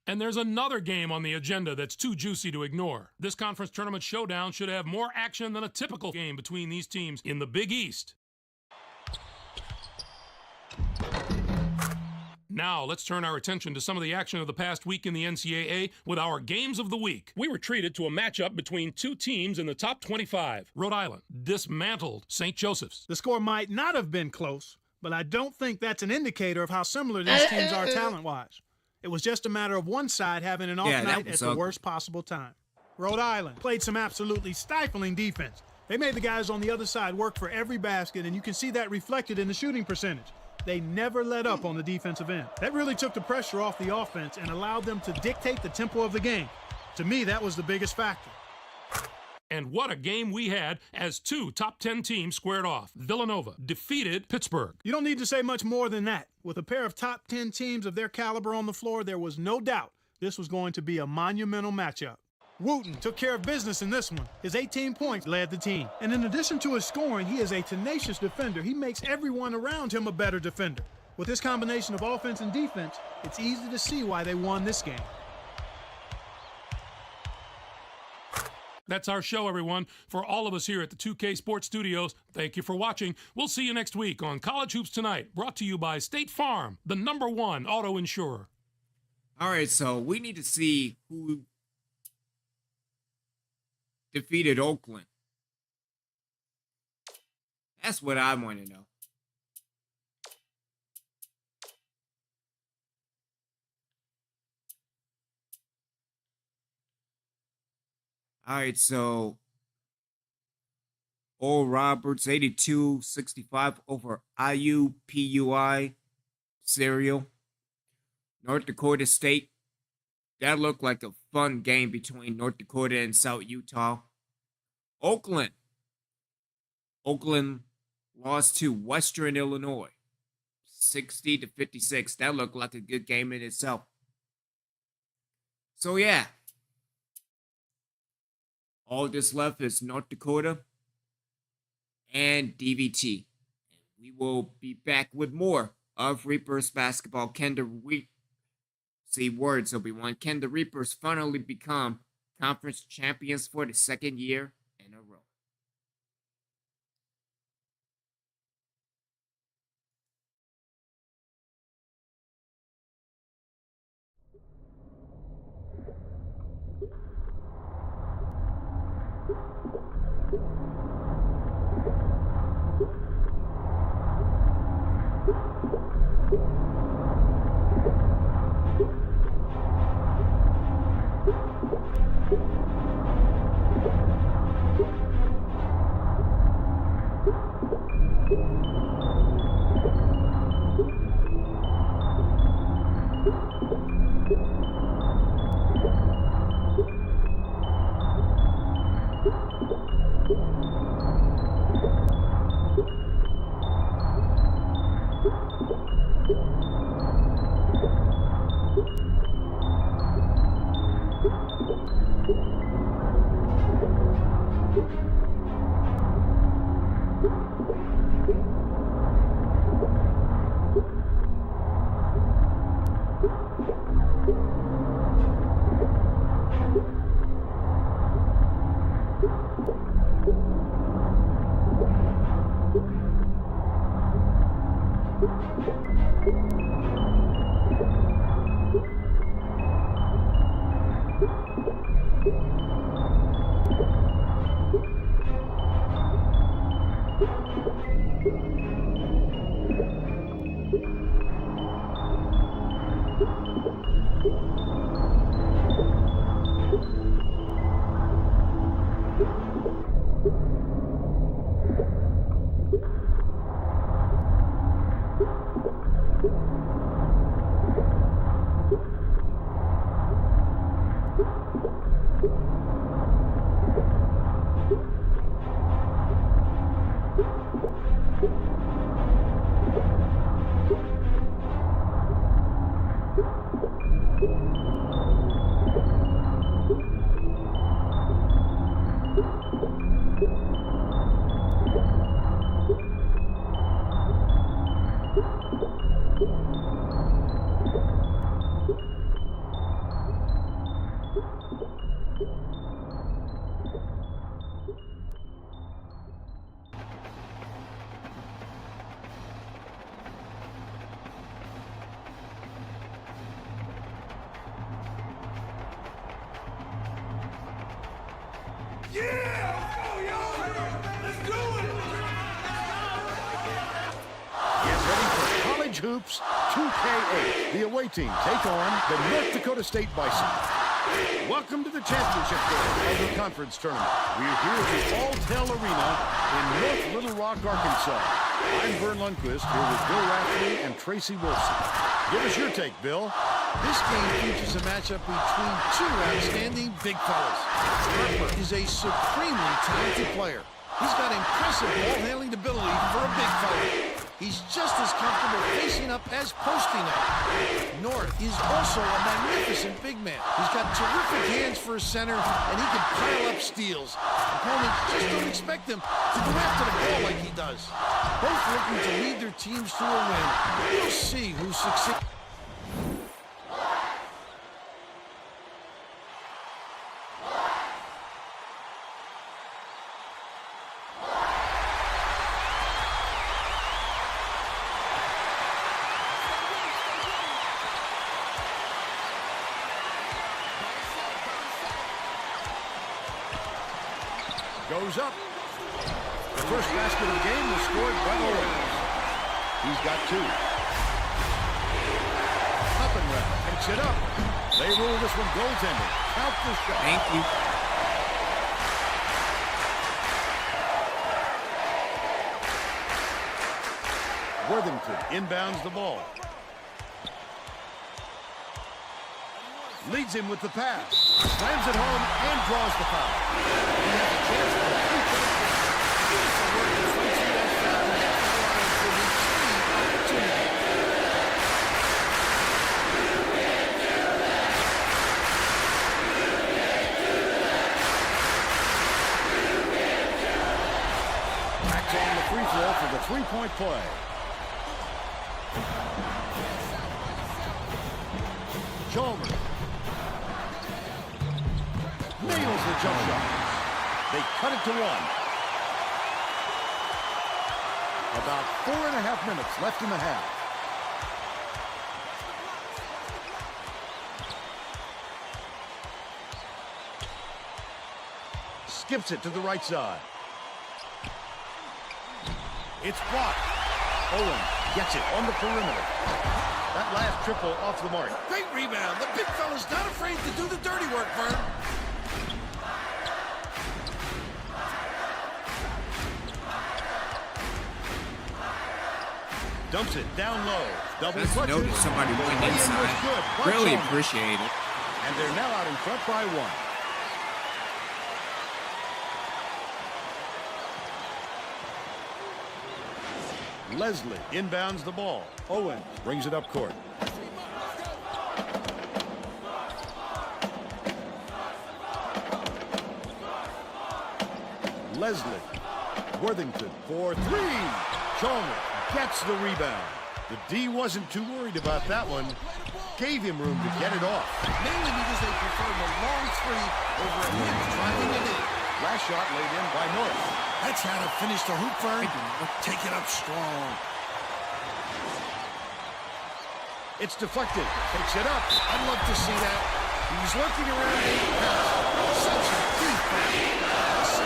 And there's another game on the agenda that's too juicy to ignore. This conference tournament showdown should have more action than a typical game between these teams in the Big East. Now, let's turn our attention to some of the action of the past week in the NCAA with our Games of the Week. We were treated to a matchup between two teams in the top 25. Rhode Island dismantled St. Joseph's. The score might not have been close, but I don't think that's an indicator of how similar these teams are talent-wise. It was just a matter of one side having an off night at the worst possible time. Rhode Island played some absolutely stifling defense. They made the guys on the other side work for every basket, and you can see that reflected in the shooting percentage. They never let up on the defensive end. That really took the pressure off the offense and allowed them to dictate the tempo of the game. To me, that was the biggest factor. And what a game we had as two top 10 teams squared off. Villanova defeated Pittsburgh. You don't need to say much more than that. With a pair of top 10 teams of their caliber on the floor, there was no doubt this was going to be a monumental matchup. Wooten took care of business in this one. His 18 points led the team. And in addition to his scoring, he is a tenacious defender. He makes everyone around him a better defender. With this combination of offense and defense, it's easy to see why they won this game. That's our show, everyone. For all of us here at the 2K Sports Studios, thank you for watching. We'll see you next week on College Hoops Tonight, brought to you by State Farm, the #1 auto insurer. All right, so we need to see who defeated Oakland. That's what I want to know. All right, so Oral Roberts 82-65 over IUPUI Serial. North Dakota State. That looked like a fun game between North Dakota and South Utah. Oakland lost to Western Illinois 60-56. That looked like a good game in itself. So yeah. All that's left is North Dakota and DVT. We will be back with more of Reapers basketball. Can the Reapers finally become conference champions for the second year in a row? Hoops 2K8. The away team take on the North Dakota State Bison. Welcome to the championship game of the conference tournament. We are here at the All-Tel Arena in North Little Rock, Arkansas. I'm Vern Lundquist here with Bill Rafferty and Tracy Wilson. Give us your take, Bill. This game features a matchup between two outstanding big fellas. Harper is a supremely talented player. He's got impressive ball-handling ability for a big fella. He's just as comfortable facing up as posting up. North is also a magnificent big man. He's got terrific hands for a center, and he can pile up steals. Opponents just don't expect him to go after the ball like he does. Both looking to lead their teams to a win. We'll see who succeeds. Goes up. The first basket of the game was scored by Owens. He's got two. Up and round. Picks it up. They rule this one goaltending. Count the shot. Thank you. Worthington inbounds the ball. Leads him with the pass. Slams it home and draws the foul. He has a chance for a beautiful work to fight through that foul and capitalize for the opportunity. Backs on the free throw for the three-point play. Chalmers nails the jump shot. They cut it to one. About 4.5 minutes left in the half. Skips it to the right side. It's blocked. Owen gets it on the perimeter. That last triple off the mark. Great rebound. The big fella's not afraid to do the dirty work, Vern. Dumps it down low. Double Let's clutches. notice somebody going inside. Really appreciate it. And they're now out in front by one. Leslie inbounds the ball. Owen brings it up court. Leslie. Worthington for three. Chalmers gets the rebound. The D wasn't too worried about that one. Gave him room to get it off. Mainly because they prefer the long three over a hit driving it in. Last shot laid in by North. That's how to finish the hoop, Vern. Take it up strong. It's deflected. Takes it up. I'd love to see that. He was lurking around the pass. Such a deep pass.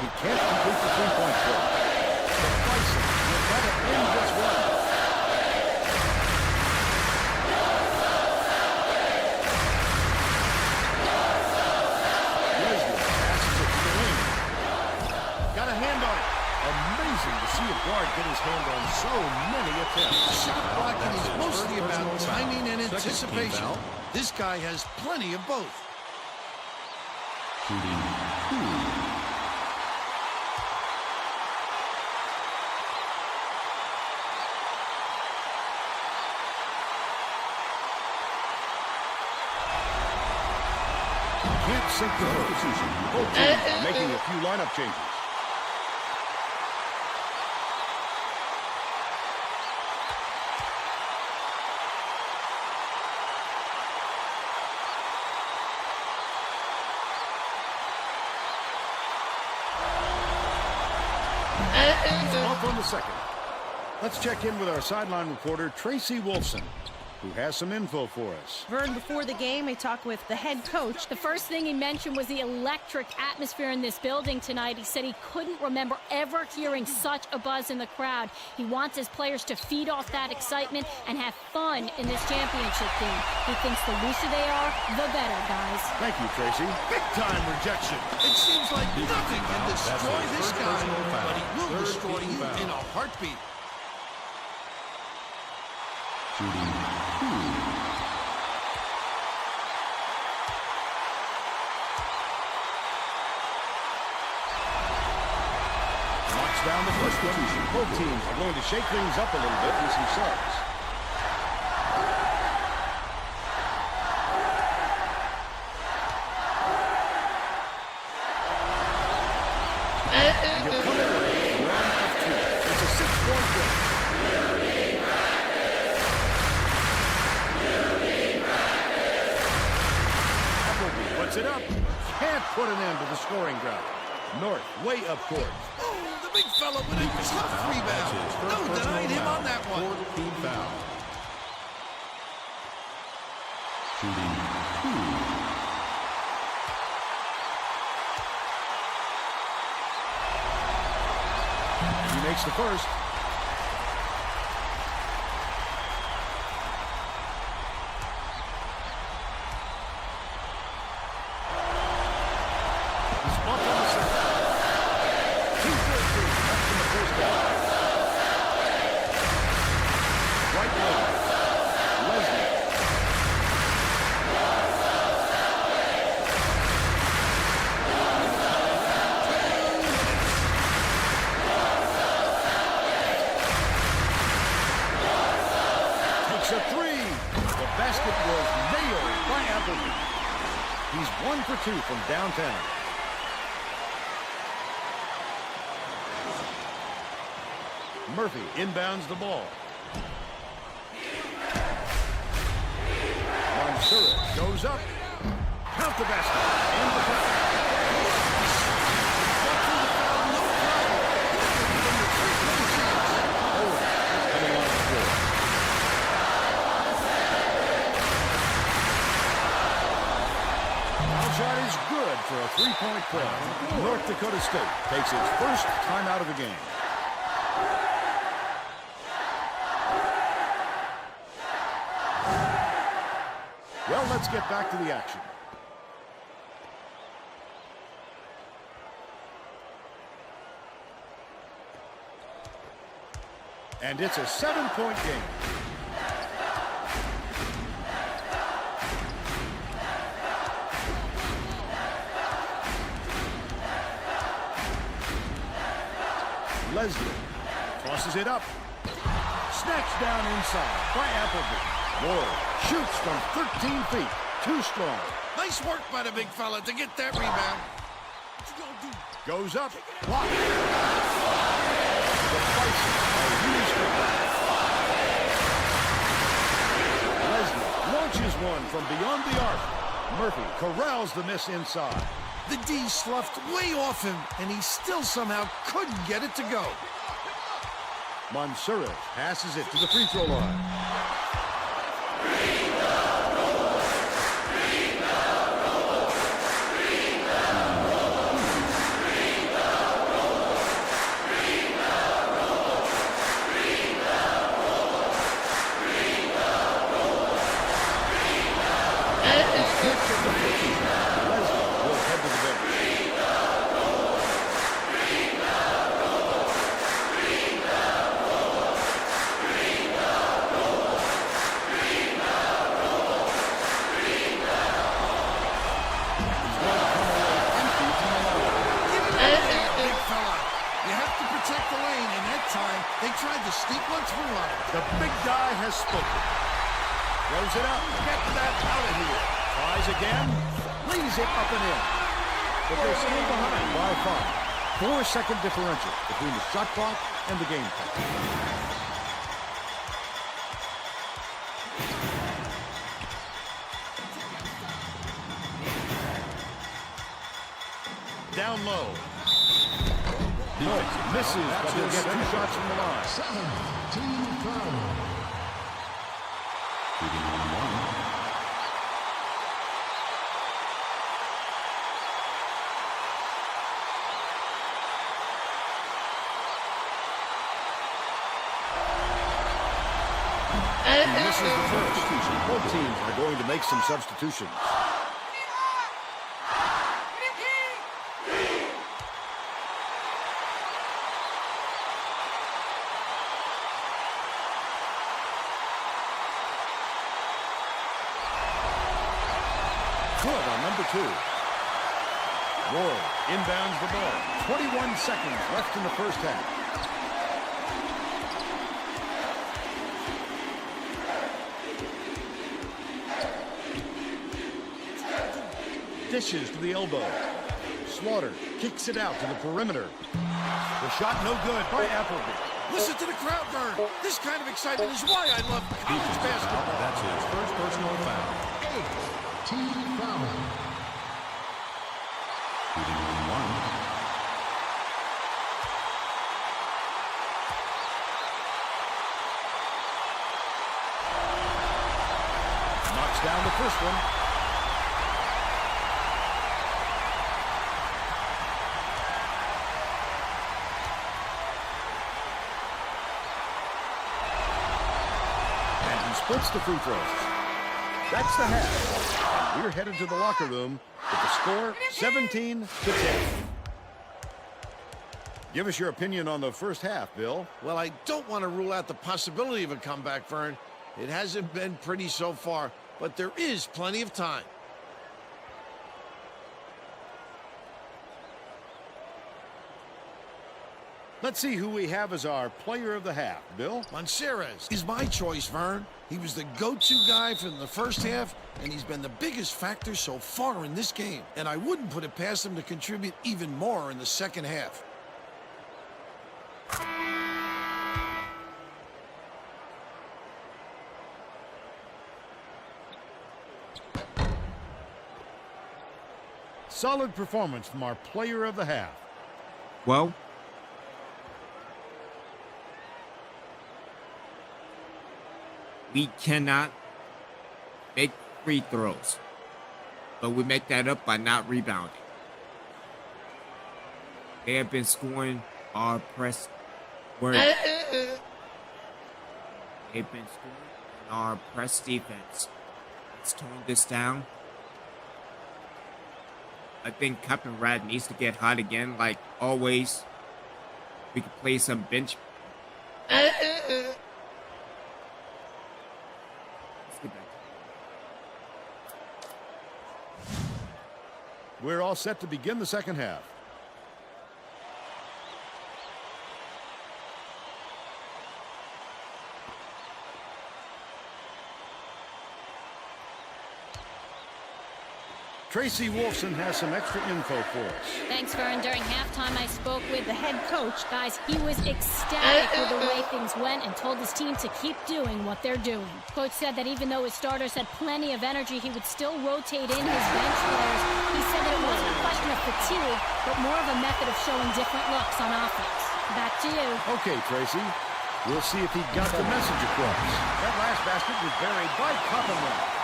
He can't complete the three-point play. The Bison will let it in this one. Leslie passes it to the wing. hand on it. Amazing to see a guard get his hand on so many attempts. Shot blocking is mostly about personal timing foul. and Second team anticipation. foul. This guy has plenty of both. Shooting 2. Can't sink the substitution. Both teams making a few lineup changes. Off on the second. Let's check in with our sideline reporter, Tracy Wolfson, who has some info for us. Vern, before the game, I talked with the head coach. The first thing he mentioned was the electric atmosphere in this building tonight. He said he couldn't remember ever hearing such a buzz in the crowd. He wants his players to feed off that excitement and have fun in this championship game. He thinks the looser they are, the better, guys. Thank you, Tracy. Big-time rejection. It seems like nothing can destroy this guy, but he will destroy you in a heartbeat. Shooting 2. Knocks down the first one. Both teams are going to shake things up a little bit with some subs. And he'll come in with 1 of 2. It's a 6-point game. Puts it up. Can't put an end to the scoring drought. North way up court. Oh, the big fella with a tough rebound. No denying him on that one. 4th team foul. Shooting 2. He makes the first. A 3. The basket was nailed by Appleby. He's 1 for 2 from downtown. Murphy inbounds the ball. Mansura goes up. Count the basket. And the foul. Shot is good for a 3-point play. North Dakota State takes its first timeout of the game. Well, let's get back to the action. And it's a 7-point game. Leslie tosses it up. Snatched down inside by Appleby. Ward shoots from 13 feet. Too strong. Nice work by the big fella to get that rebound. Goes up. Blocked. The Bison are really strong. Leslie launches one from beyond the arc. Murphy corrals the miss inside. The D sloughed way off him, and he still somehow couldn't get it to go. Mansura passes it to the free throw line. time, they tried to sneak one through on him. The big guy has spoken. Throws it up. Get that out of here. Tries again. Leads it up and in. But they're still behind by 5. 4-second differential between the shot clock and the game clock. Down low. No, misses, but he'll get 2 shots from the line. 7-team foul. Shooting on 1. He misses the first. Both teams are going to make some substitutions. Good on number 2. Ward inbounds the ball. 21 seconds left in the first half. Dishes to the elbow. Slaughter kicks it out to the perimeter. The shot no good by Appleby. Listen to the crowd, Vern. This kind of excitement is why I love college basketball. That's his first personal foul. 8-team foul. Shooting on 1. Knocks down the first one. Splits the free throws. That's the half. And we're headed to the locker room with the score 17-10. Give us your opinion on the first half, Bill. Well, I don't want to rule out the possibility of a comeback, Vern. It hasn't been pretty so far, but there is plenty of time. Let's see who we have as our player of the half, Bill. Monserez is my choice, Vern. He was the go-to guy from the first half, and he's been the biggest factor so far in this game. And I wouldn't put it past him to contribute even more in the second half. Solid performance from our player of the half. Well, we cannot make free throws, but we make that up by not rebounding. They have been scoring our press work. They've been scoring our press defense. Let's tone this down. I think Cup and Rad needs to get hot again, like always. We could play some bench. We're all set to begin the second half. Tracy Wolfson has some extra info for us. Thanks, Vern. During halftime, I spoke with the head coach. Guys, he was ecstatic with the way things went and told his team to keep doing what they're doing. Coach said that even though his starters had plenty of energy, he would still rotate in his bench players. He said that it wasn't a question of fatigue, but more of a method of showing different looks on offense. Back to you. Okay, Tracy. We'll see if he got the message across. That last basket was buried by Copenhagen.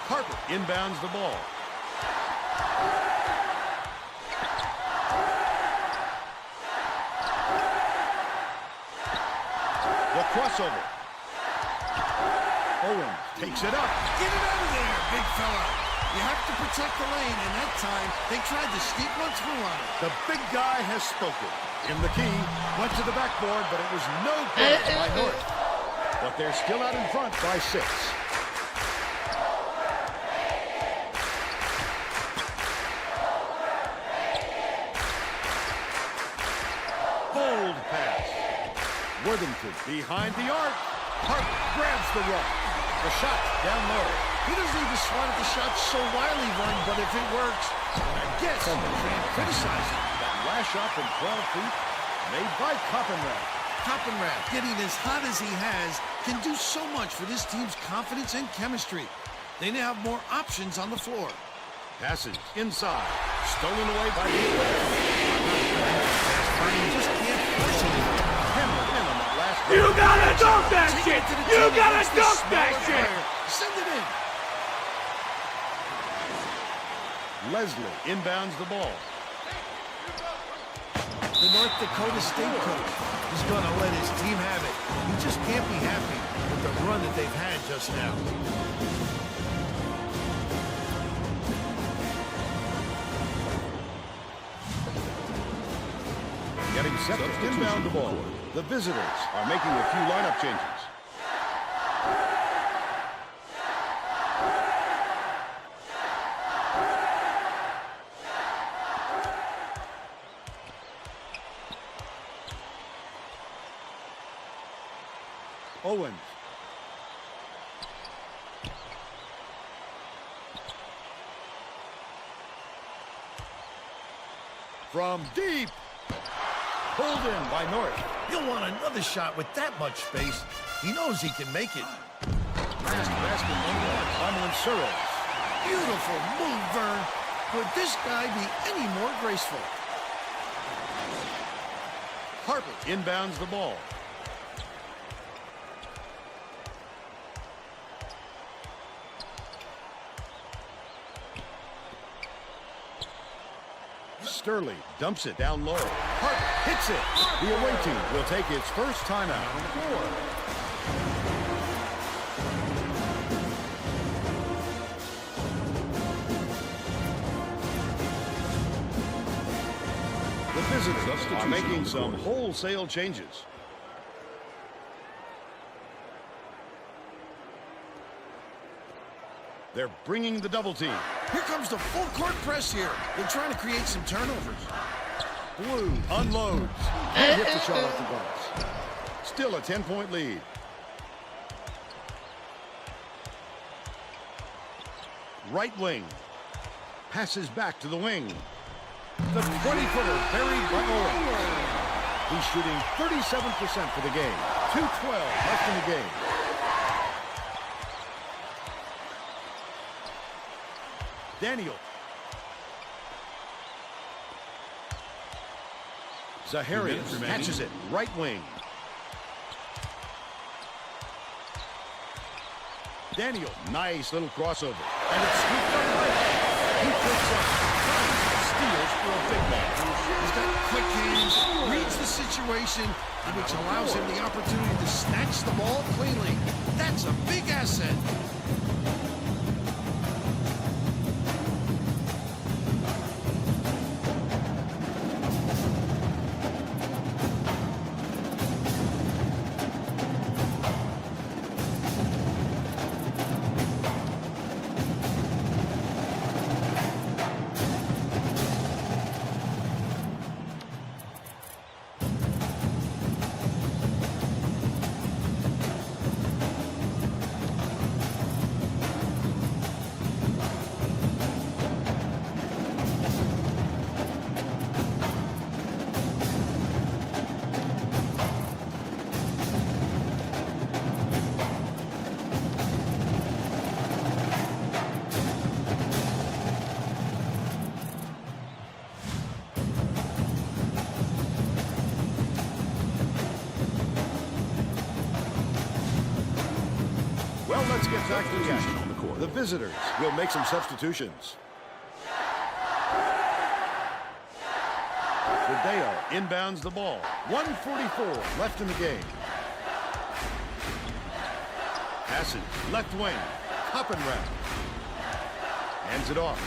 Harper inbounds the ball. The crossover. Owen takes it up. Get it out of there, big fella. You have to protect the lane, and that time, they tried to sneak one through on it. The big guy has spoken. In the key, went to the backboard, but it was no good by North. But they're still out in front by 6. Worthington behind the arc. Harper grabs the rock. The shot down low. He doesn't even swat at the shot so wildly, Vern, but if it works, I guess you can't criticize it. That last shot from 12 feet made by Coppenrath. Coppenrath, getting as hot as he has, can do so much for this team's confidence and chemistry. They now have more options on the floor. Passes inside. Stolen away by the just can't push it. Hammered in on that last You gotta dunk that shit! You gotta dunk that shit! Send it in. Leslie inbounds the ball. The North Dakota State coach is going to let his team have it. He just can't be happy with the run that they've had just now. Getting set to inbound the ball. The visitors are making a few lineup changes. Owens. From deep. Pulled in by North. He'll want another shot with that much space. He knows he can make it. Last basket on Surres. Beautiful move, Vern. Could this guy be any more graceful? Harper inbounds the ball. Sterling dumps it down low. Harper hits it. The away team will take its first timeout on the floor. The visitors are making some wholesale changes. They're bringing the double team. Here comes the full court press here. They're trying to create some turnovers. Blue unloads. Hit the shot off the glass. Still a 10-point lead. Right wing. Passes back to the wing. The 20-footer buried by Owens. He's shooting 37% for the game. 2:12 left in the game. Daniel. Zaharias catches it. Right wing. Daniel. Nice little crossover. And it's scooped up right. He picks up. Steals for a big man. He's got quick hands, reads the situation, which allows him the opportunity to snatch the ball cleanly. That's a big asset. Let's get back to the action on the court. The visitors will make some substitutions. Rodeo inbounds the ball. 1:44 left in the game. Passes left wing. Coppenrath. Hands it off.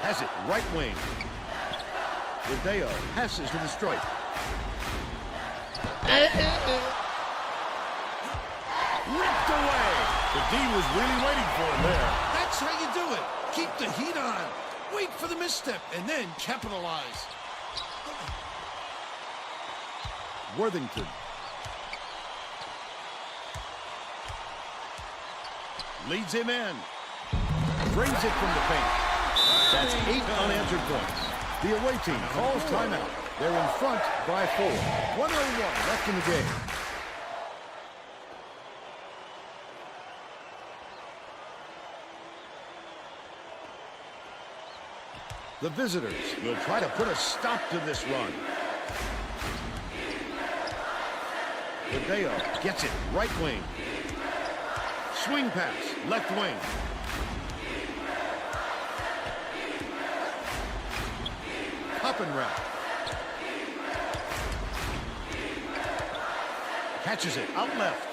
Has it right wing. Rodeo passes to the stripe. Ripped away. The D was really waiting for him there. That's how you do it. Keep the heat on. Wait for the misstep and then capitalize. Worthington. Leads him in. Brings it from the paint. That's 8 unanswered points. The away team calls timeout. They're in front by 4. 1:01 left in the game. The visitors will try to put a stop to this run. Hideo gets it right wing. Swing pass, left wing. Up and wrap. Catches it out left.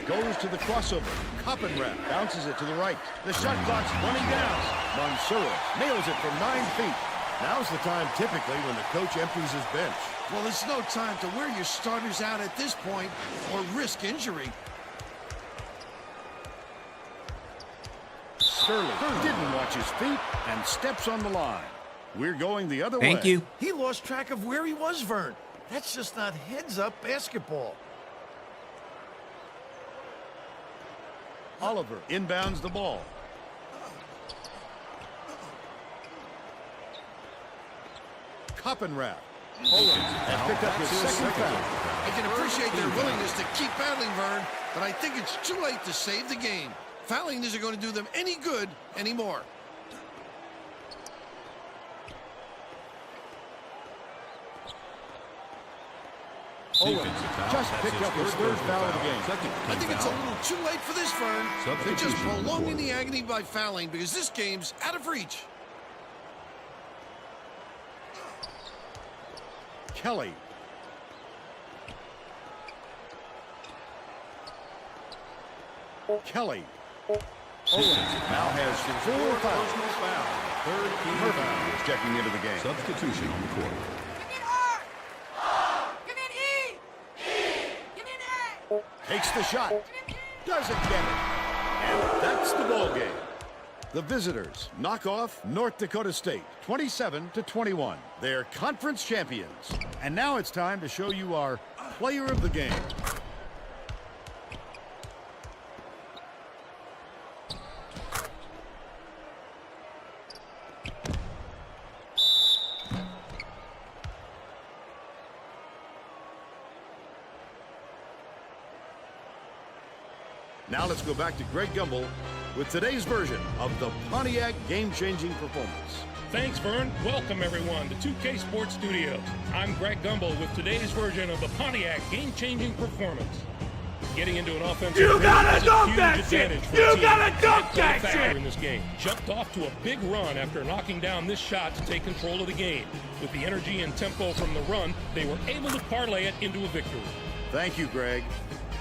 Goes to the crossover. Cup and wrap. Bounces it to the right. The shot clock's running down. Mansura nails it from 9 feet. Now's the time typically when the coach empties his bench. Well, there's no time to wear your starters out at this point or risk injury. Sterling didn't watch his feet and steps on the line. We're going the other way. Thank you. He lost track of where he was, Vern. That's just not heads-up basketball. Oliver inbounds the ball. Cup and wrap. Owens has picked up his second foul. I can appreciate their willingness to keep battling, Vern, but I think it's too late to save the game. Fouling isn't going to do them any good anymore. Owens just picked up his third foul of the game. I think it's a little too late for this, Vern. They're just prolonging the agony by fouling because this game's out of reach. Kelly. Kelly. Owens now has 4 fouls. Third team Murphy foul. is checking into the game. Substitution on the court. Give me an R. Give me an E. Give me an A. Takes the shot. Give me an P. Doesn't get it. And that's the ball game. The visitors knock off North Dakota State 27-21. They're conference champions. And now it's time to show you our player of the game. Now let's go back to Greg Gumbel with today's version of the Pontiac game-changing performance. Thanks, Vern. Welcome, everyone, to 2K Sports Studios. I'm Greg Gumbel with today's version of the Pontiac game-changing performance. Getting into an offensive You gotta is a dunk huge that shit! advantage for You a team. gotta dunk Head that factor shit! in this game. Jumped off to a big run after knocking down this shot to take control of the game. With the energy and tempo from the run, they were able to parlay it into a victory. Thank you, Greg.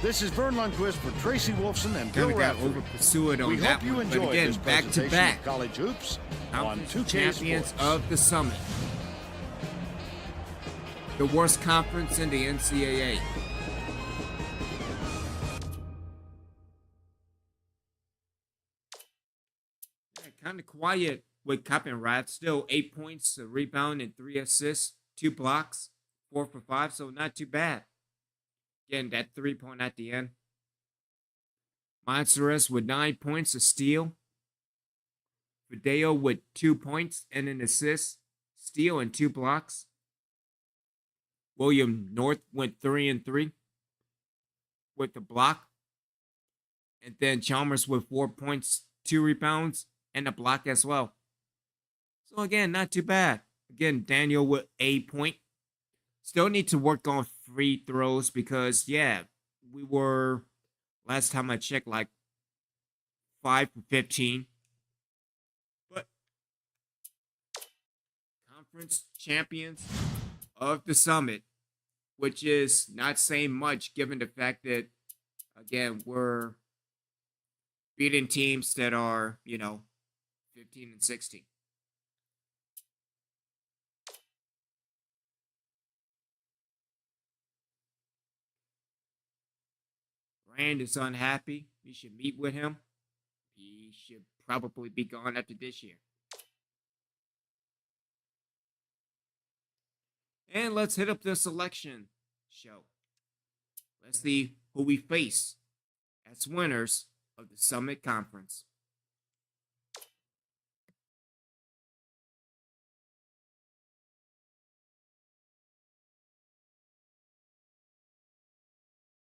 This is Vern Lundquist for Tracy Wolfson and Bill Kind of got Radford. over-pursued on We that hope you one. But enjoyed again, this back to presentation back. of College Hoops on Conference 2K champions Sports. of the Summit. The worst conference in the NCAA. Kind of quiet with Cup and Rat. Still 8 points, a rebound, and 3 assists, 2 blocks, 4 for 5, so not too bad. Again, that 3-point at the end. Monsteres with 9 points, a steal. Hideo with 2 points and an assist, steal, and 2 blocks. William North went 3 and 3 with the block. And then Chalmers with 4 points, 2 rebounds, and a block as well. So again, not too bad. Again, Daniel with a point. Still need to work on free throws because, yeah, we were, last time I checked, like 5 for 15. But conference champions of the Summit, which is not saying much given the fact that, again, we're beating teams that are, 15 and 16. Rand is unhappy. We should meet with him. He should probably be gone after this year. And let's hit up the selection show. Let's see who we face as winners of the Summit Conference.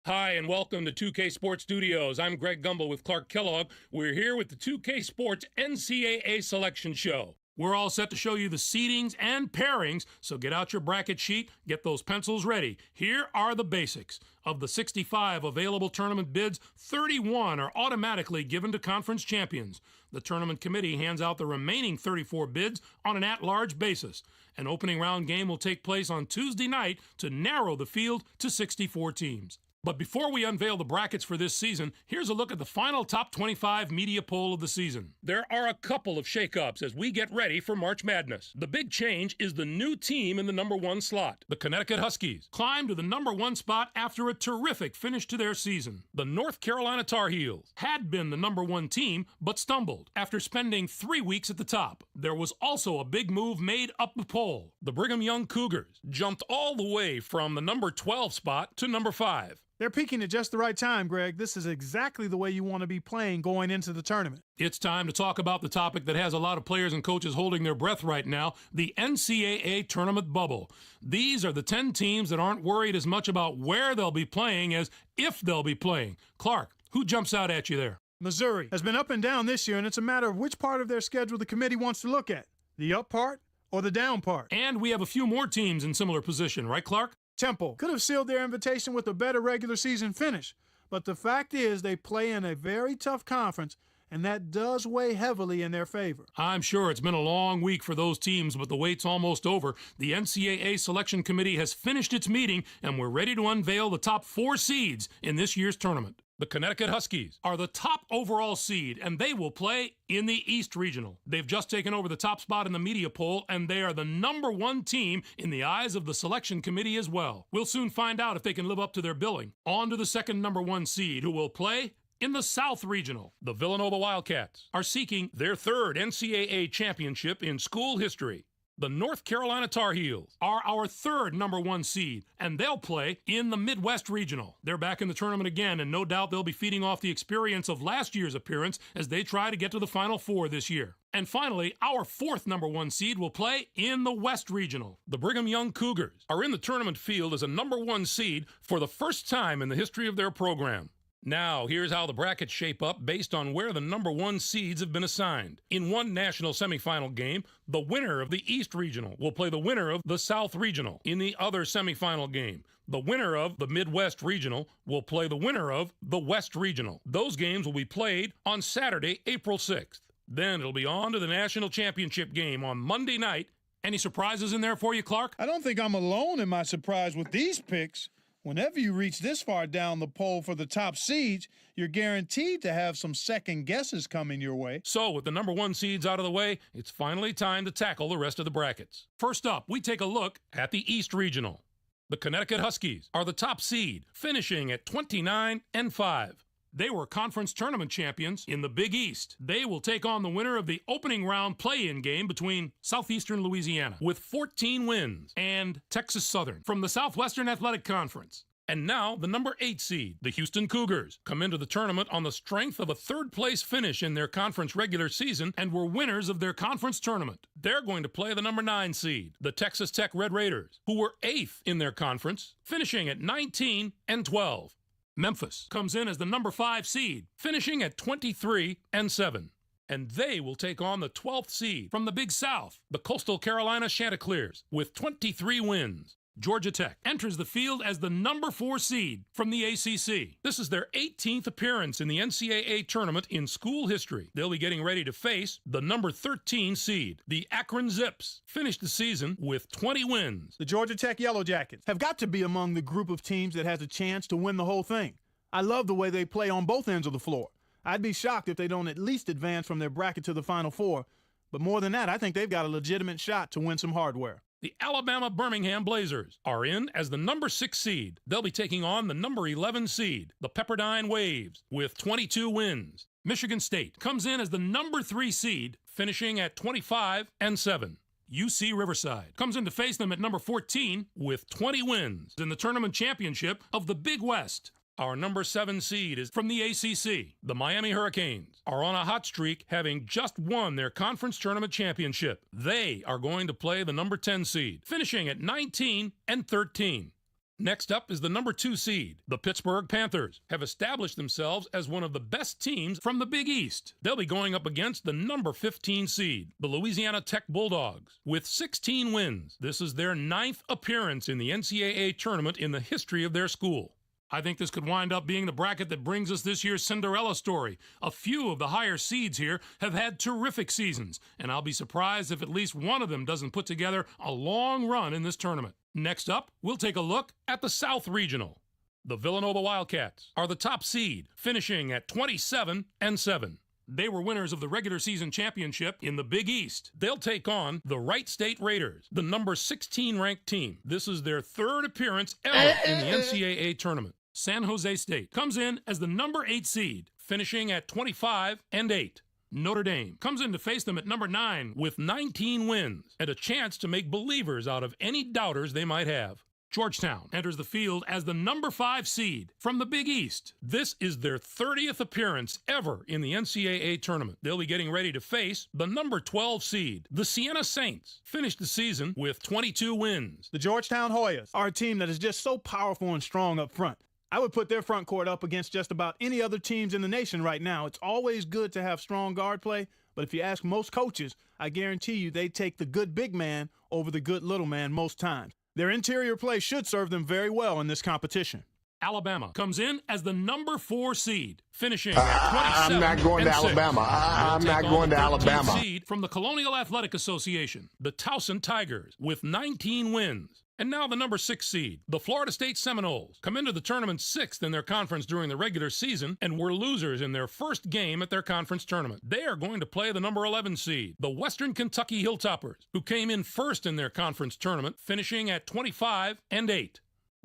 Hi, and welcome to 2K Sports Studios. I'm Greg Gumbel with Clark Kellogg. We're here with the 2K Sports NCAA Selection Show. We're all set to show you the seedings and pairings, so get out your bracket sheet, get those pencils ready. Here are the basics. Of the 65 available tournament bids, 31 are automatically given to conference champions. The tournament committee hands out the remaining 34 bids on an at-large basis. An opening round game will take place on Tuesday night to narrow the field to 64 teams. But before we unveil the brackets for this season, here's a look at the final top 25 media poll of the season. There are a couple of shakeups as we get ready for March Madness. The big change is the new team in the number 1 slot. The Connecticut Huskies climbed to the number 1 spot after a terrific finish to their season. The North Carolina Tar Heels had been the number 1 team, but stumbled after spending 3 weeks at the top. There was also a big move made up the poll. The Brigham Young Cougars jumped all the way from the number 12 spot to number 5. They're peaking at just the right time, Greg. This is exactly the way you want to be playing going into the tournament. It's time to talk about the topic that has a lot of players and coaches holding their breath right now, the NCAA tournament bubble. These are the 10 teams that aren't worried as much about where they'll be playing as if they'll be playing. Clark, who jumps out at you there? Missouri has been up and down this year, and it's a matter of which part of their schedule the committee wants to look at, the up part or the down part. And we have a few more teams in similar position, right, Clark? Temple could have sealed their invitation with a better regular season finish, but the fact is they play in a very tough conference, and that does weigh heavily in their favor. I'm sure it's been a long week for those teams, but the wait's almost over. The NCAA Selection Committee has finished its meeting, and we're ready to unveil the top 4 seeds in this year's tournament. The Connecticut Huskies are the top overall seed, and they will play in the East Regional. They've just taken over the top spot in the media poll, and they are the number 1 team in the eyes of the selection committee as well. We'll soon find out if they can live up to their billing. On to the second number 1 seed, who will play in the South Regional. The Villanova Wildcats are seeking their 3rd NCAA championship in school history. The North Carolina Tar Heels are our 3rd number 1 seed, and they'll play in the Midwest Regional. They're back in the tournament again, and no doubt they'll be feeding off the experience of last year's appearance as they try to get to the Final Four this year. And finally, our 4th number 1 seed will play in the West Regional. The Brigham Young Cougars are in the tournament field as a number 1 seed for the first time in the history of their program. Now, here's how the brackets shape up based on where the number 1 seeds have been assigned. In one national semifinal game, the winner of the East Regional will play the winner of the South Regional. In the other semifinal game, the winner of the Midwest Regional will play the winner of the West Regional. Those games will be played on Saturday, April 6th. Then it'll be on to the national championship game on Monday night. Any surprises in there for you, Clark? I don't think I'm alone in my surprise with these picks. Whenever you reach this far down the poll for the top seeds, you're guaranteed to have some second guesses coming your way. So, with the number 1 seeds out of the way, it's finally time to tackle the rest of the brackets. First up, we take a look at the East Regional. The Connecticut Huskies are the top seed, finishing at 29-5. They were conference tournament champions in the Big East. They will take on the winner of the opening round play-in game between Southeastern Louisiana with 14 wins and Texas Southern from the Southwestern Athletic Conference. And now, the number 8 seed, the Houston Cougars, come into the tournament on the strength of a 3rd-place finish in their conference regular season and were winners of their conference tournament. They're going to play the number 9 seed, the Texas Tech Red Raiders, who were 8th in their conference, finishing at 19-12. Memphis comes in as the number 5 seed, finishing at 23-7. And they will take on the 12th seed from the Big South, the Coastal Carolina Chanticleers, with 23 wins. Georgia Tech enters the field as the number 4 seed from the ACC. This is their 18th appearance in the NCAA tournament in school history. They'll be getting ready to face the number 13 seed. The Akron Zips finished the season with 20 wins. The Georgia Tech Yellow Jackets have got to be among the group of teams that has a chance to win the whole thing. I love the way they play on both ends of the floor. I'd be shocked if they don't at least advance from their bracket to the Final Four. But more than that, I think they've got a legitimate shot to win some hardware. The Alabama Birmingham Blazers are in as the number 6 seed. They'll be taking on the number 11 seed, the Pepperdine Waves, with 22 wins. Michigan State comes in as the number 3 seed, finishing at 25-7. UC Riverside comes in to face them at number 14 with 20 wins in the tournament championship of the Big West. Our number 7 seed is from the ACC. The Miami Hurricanes are on a hot streak, having just won their conference tournament championship. They are going to play the number 10 seed, finishing at 19-13. Next up is the number 2 seed. The Pittsburgh Panthers have established themselves as one of the best teams from the Big East. They'll be going up against the number 15 seed, the Louisiana Tech Bulldogs, with 16 wins. This is their 9th appearance in the NCAA tournament in the history of their school. I think this could wind up being the bracket that brings us this year's Cinderella story. A few of the higher seeds here have had terrific seasons, and I'll be surprised if at least one of them doesn't put together a long run in this tournament. Next up, we'll take a look at the South Regional. The Villanova Wildcats are the top seed, finishing at 27-7. They were winners of the regular season championship in the Big East. They'll take on the Wright State Raiders, the number 16 ranked team. This is their 3rd appearance ever in the NCAA tournament. San Jose State comes in as the number 8 seed, finishing at 25-8. Notre Dame comes in to face them at number 9 with 19 wins and a chance to make believers out of any doubters they might have. Georgetown enters the field as the number 5 seed from the Big East. This is their 30th appearance ever in the NCAA tournament. They'll be getting ready to face the number 12 seed. The Siena Saints finished the season with 22 wins. The Georgetown Hoyas are a team that is just so powerful and strong up front. I would put their front court up against just about any other teams in the nation right now. It's always good to have strong guard play, but if you ask most coaches, I guarantee you they take the good big man over the good little man most times. Their interior play should serve them very well in this competition. Alabama comes in as the number 4 seed, finishing at 27. I'm not going to Alabama. I'm not going to Alabama. Seed from the Colonial Athletic Association, the Towson Tigers, with 19 wins. And now the number 6 seed, the Florida State Seminoles, come into the tournament 6th in their conference during the regular season and were losers in their first game at their conference tournament. They are going to play the number 11 seed, the Western Kentucky Hilltoppers, who came in first in their conference tournament, finishing at 25-8.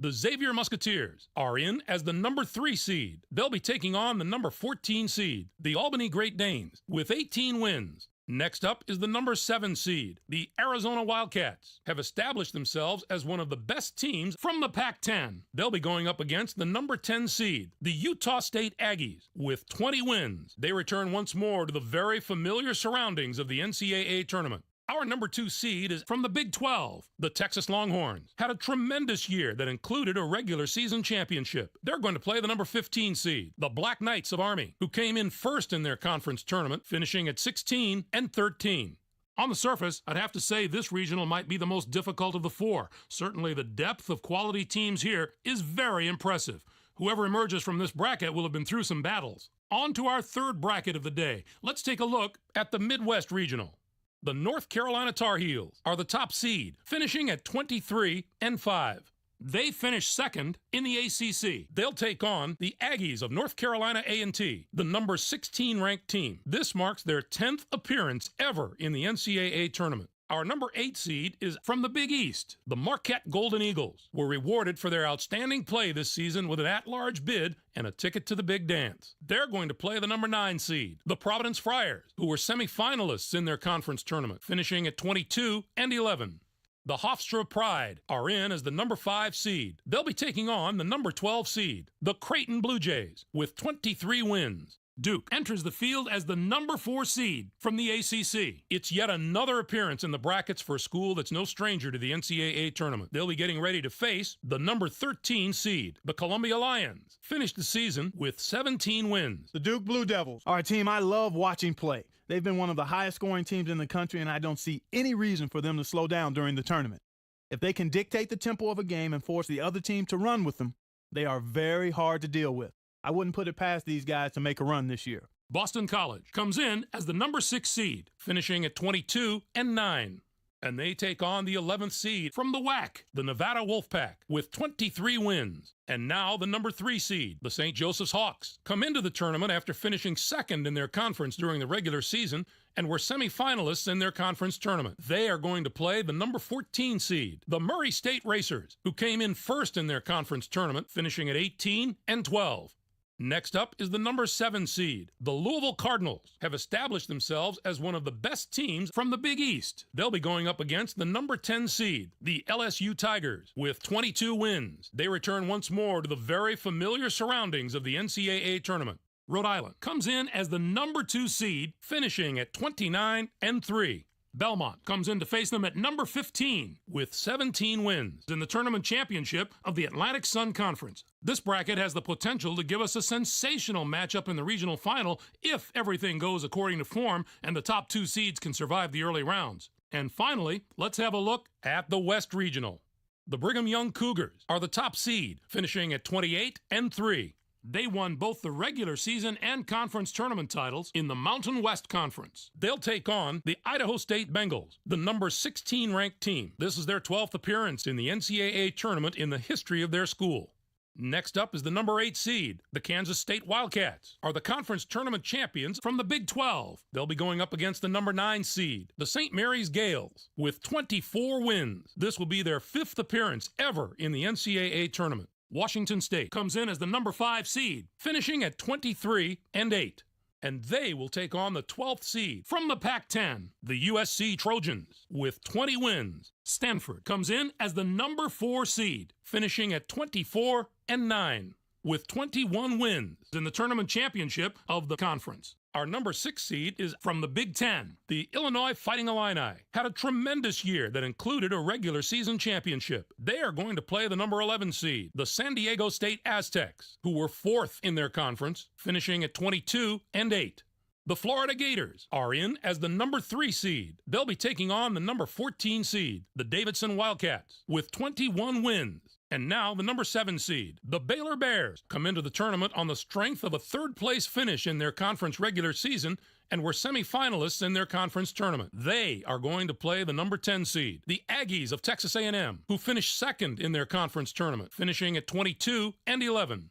The Xavier Musketeers are in as the number 3 seed. They'll be taking on the number 14 seed, the Albany Great Danes, with 18 wins. Next up is the number 7 seed. The Arizona Wildcats have established themselves as one of the best teams from the Pac-10. They'll be going up against the number 10 seed, the Utah State Aggies, with 20 wins. They return once more to the very familiar surroundings of the NCAA tournament. Our number 2 seed is from the Big 12. The Texas Longhorns had a tremendous year that included a regular season championship. They're going to play the number 15 seed, the Black Knights of Army, who came in first in their conference tournament, finishing at 16-13. On the surface, I'd have to say this regional might be the most difficult of the 4. Certainly the depth of quality teams here is very impressive. Whoever emerges from this bracket will have been through some battles. On to our 3rd bracket of the day. Let's take a look at the Midwest Regional. The North Carolina Tar Heels are the top seed, finishing at 23-5. They finished 2nd in the ACC. They'll take on the Aggies of North Carolina A&T, the number 16 ranked team. This marks their 10th appearance ever in the NCAA tournament. Our number 8 seed is from the Big East. The Marquette Golden Eagles were rewarded for their outstanding play this season with an at-large bid and a ticket to the big dance. They're going to play the number 9 seed, the Providence Friars, who were semifinalists in their conference tournament, finishing at 22-11. The Hofstra Pride are in as the number 5 seed. They'll be taking on the number 12 seed, the Creighton Blue Jays, with 23 wins. Duke enters the field as the number 4 seed from the ACC. It's yet another appearance in the brackets for a school that's no stranger to the NCAA tournament. They'll be getting ready to face the number 13 seed, the Columbia Lions. Finished the season with 17 wins. The Duke Blue Devils are a team I love watching play. They've been one of the highest scoring teams in the country, and I don't see any reason for them to slow down during the tournament. If they can dictate the tempo of a game and force the other team to run with them, they are very hard to deal with. I wouldn't put it past these guys to make a run this year. Boston College comes in as the number 6 seed, finishing at 22-9. And they take on the 11th seed from the WAC, the Nevada Wolfpack, with 23 wins. And now the number 3 seed, the St. Joseph's Hawks, come into the tournament after finishing 2nd in their conference during the regular season and were semifinalists in their conference tournament. They are going to play the number 14 seed, the Murray State Racers, who came in first in their conference tournament, finishing at 18-12. Next up is the number 7 seed. The Louisville Cardinals have established themselves as one of the best teams from the Big East. They'll be going up against the number 10 seed, the LSU Tigers, with 22 wins. They return once more to the very familiar surroundings of the NCAA tournament. Rhode Island comes in as the number 2 seed, finishing at 29-3. Belmont comes in to face them at number 15 with 17 wins in the tournament championship of the Atlantic Sun Conference. This bracket has the potential to give us a sensational matchup in the regional final if everything goes according to form and the top 2 seeds can survive the early rounds. And finally, let's have a look at the West Regional. The Brigham Young Cougars are the top seed, finishing at 28-3. They won both the regular season and conference tournament titles in the Mountain West Conference. They'll take on the Idaho State Bengals, the number 16 ranked team. This is their 12th appearance in the NCAA tournament in the history of their school. Next up is the number 8 seed. The Kansas State Wildcats are the conference tournament champions from the Big 12. They'll be going up against the number 9 seed, the St. Mary's Gales, with 24 wins. This will be their 5th appearance ever in the NCAA tournament. Washington State comes in as the number 5 seed, finishing at 23-8. And they will take on the 12th seed from the Pac-10, the USC Trojans, with 20 wins. Stanford comes in as the number 4 seed, finishing at 24-9, with 21 wins in the tournament championship of the conference. Our number 6 seed is from the Big 10. The Illinois Fighting Illini had a tremendous year that included a regular season championship. They are going to play the number 11 seed, the San Diego State Aztecs, who were 4th in their conference, finishing at 22-8. The Florida Gators are in as the number 3 seed. They'll be taking on the number 14 seed, the Davidson Wildcats, with 21 wins. And now the number 7 seed, the Baylor Bears, come into the tournament on the strength of a 3rd-place finish in their conference regular season and were semifinalists in their conference tournament. They are going to play the number 10 seed, the Aggies of Texas A&M, who finished 2nd in their conference tournament, finishing at 22-11.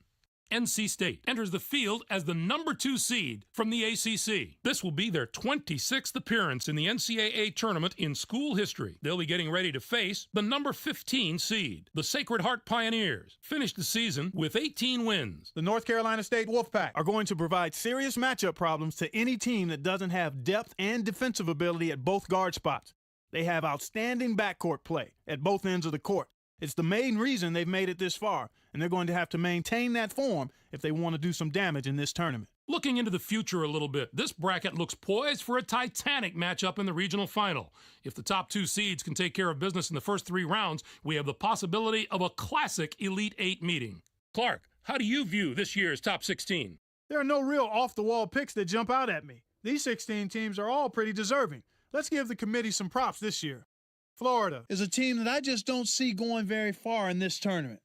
NC State enters the field as the number 2 seed from the ACC. This will be their 26th appearance in the NCAA tournament in school history. They'll be getting ready to face the number 15 seed. The Sacred Heart Pioneers finished the season with 18 wins. The North Carolina State Wolfpack are going to provide serious matchup problems to any team that doesn't have depth and defensive ability at both guard spots. They have outstanding backcourt play at both ends of the court. It's the main reason they've made it this far, and they're going to have to maintain that form if they want to do some damage in this tournament. Looking into the future a little bit, this bracket looks poised for a titanic matchup in the regional final. If the top 2 seeds can take care of business in the first 3 rounds, we have the possibility of a classic Elite 8 meeting. Clark, how do you view this year's top 16? There are no real off-the-wall picks that jump out at me. These 16 teams are all pretty deserving. Let's give the committee some props this year. Florida is a team that I just don't see going very far in this tournament.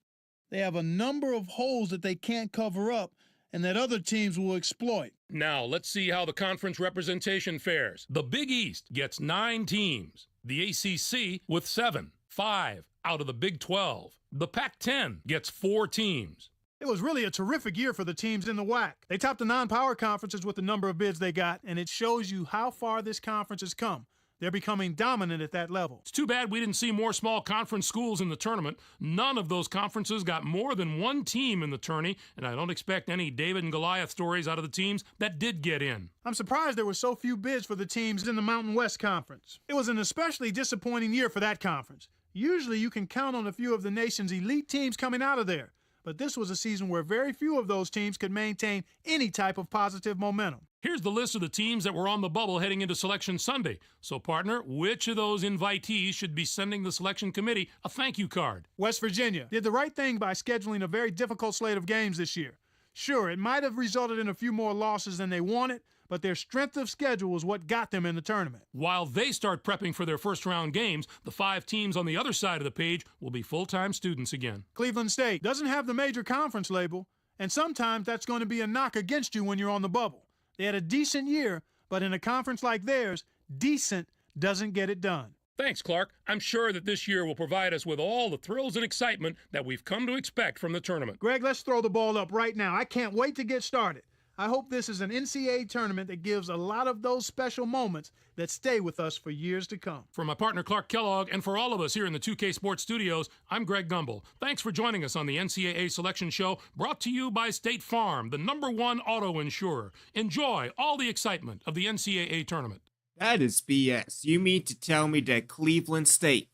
They have a number of holes that they can't cover up and that other teams will exploit. Now, let's see how the conference representation fares. The Big East gets 9 teams. The ACC with 7, 5 out of the Big 12. The Pac-10 gets 4 teams. It was really a terrific year for the teams in the WAC. They topped the non-power conferences with the number of bids they got, and it shows you how far this conference has come. They're becoming dominant at that level. It's too bad we didn't see more small conference schools in the tournament. None of those conferences got more than 1 team in the tourney, and I don't expect any David and Goliath stories out of the teams that did get in. I'm surprised there were so few bids for the teams in the Mountain West Conference. It was an especially disappointing year for that conference. Usually you can count on a few of the nation's elite teams coming out of there, but this was a season where very few of those teams could maintain any type of positive momentum. Here's the list of the teams that were on the bubble heading into Selection Sunday. So, partner, which of those invitees should be sending the selection committee a thank you card? West Virginia did the right thing by scheduling a very difficult slate of games this year. Sure, it might have resulted in a few more losses than they wanted, but their strength of schedule was what got them in the tournament. While they start prepping for their first-round games, the 5 teams on the other side of the page will be full-time students again. Cleveland State doesn't have the major conference label, and sometimes that's going to be a knock against you when you're on the bubble. They had a decent year, but in a conference like theirs, decent doesn't get it done. Thanks, Clark. I'm sure that this year will provide us with all the thrills and excitement that we've come to expect from the tournament. Greg, let's throw the ball up right now. I can't wait to get started. I hope this is an NCAA tournament that gives a lot of those special moments that stay with us for years to come. For my partner Clark Kellogg and for all of us here in the 2K Sports Studios, I'm Greg Gumbel. Thanks for joining us on the NCAA Selection Show, brought to you by State Farm, the #1 auto insurer. Enjoy all the excitement of the NCAA tournament. That is BS. You mean to tell me that Cleveland State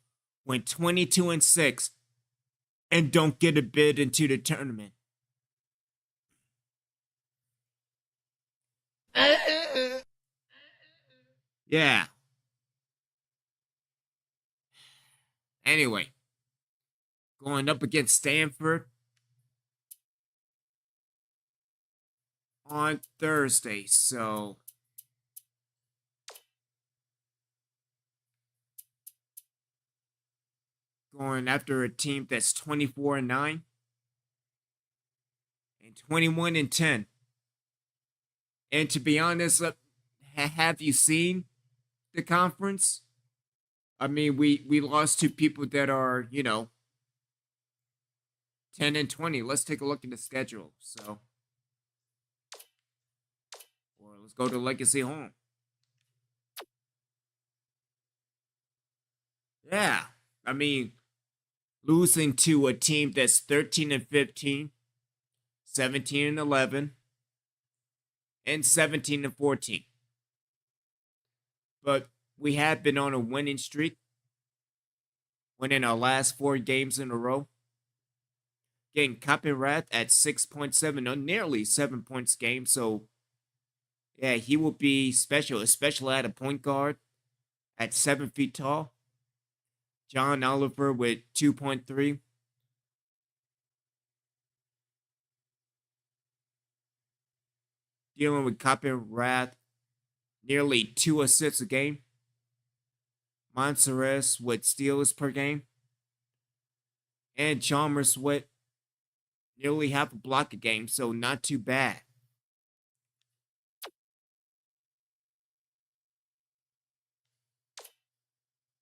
went 22-6 and don't get a bid into the tournament? Yeah. Anyway, going up against Stanford on Thursday, so going after a team that's 24-9 and 21-10. And to be honest, have you seen the conference? I mean, we lost to people that are, 10-20. Let's take a look at the schedule. So, or let's go to Legacy Home. Yeah, I mean, losing to a team that's 13-15, 17-11, and 17-14. But we have been on a winning streak, winning our last 4 games in a row, getting Coppenrath at 6.7, or nearly 7 points a game. So, yeah, he will be special, especially at a point guard at 7 feet tall. John Oliver with 2.3. Dealing with Coppenrath, nearly 2 assists a game. Monseres with steals per game. And Chalmers with nearly half a block a game, so not too bad.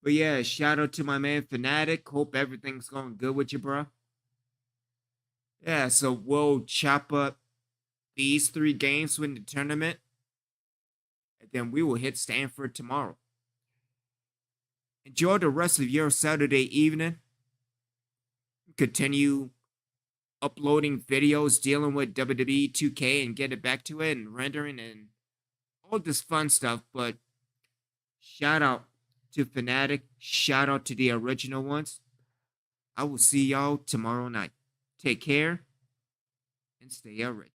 But yeah, shout out to my man Fanatic. Hope everything's going good with you, bro. Yeah, so we'll chop up these 3 games win the tournament. And then we will hit Stanford tomorrow. Enjoy the rest of your Saturday evening. Continue uploading videos dealing with WWE 2K and get it back to it and rendering and all this fun stuff. But shout out to Fanatic. Shout out to the original ones. I will see y'all tomorrow night. Take care and stay rich.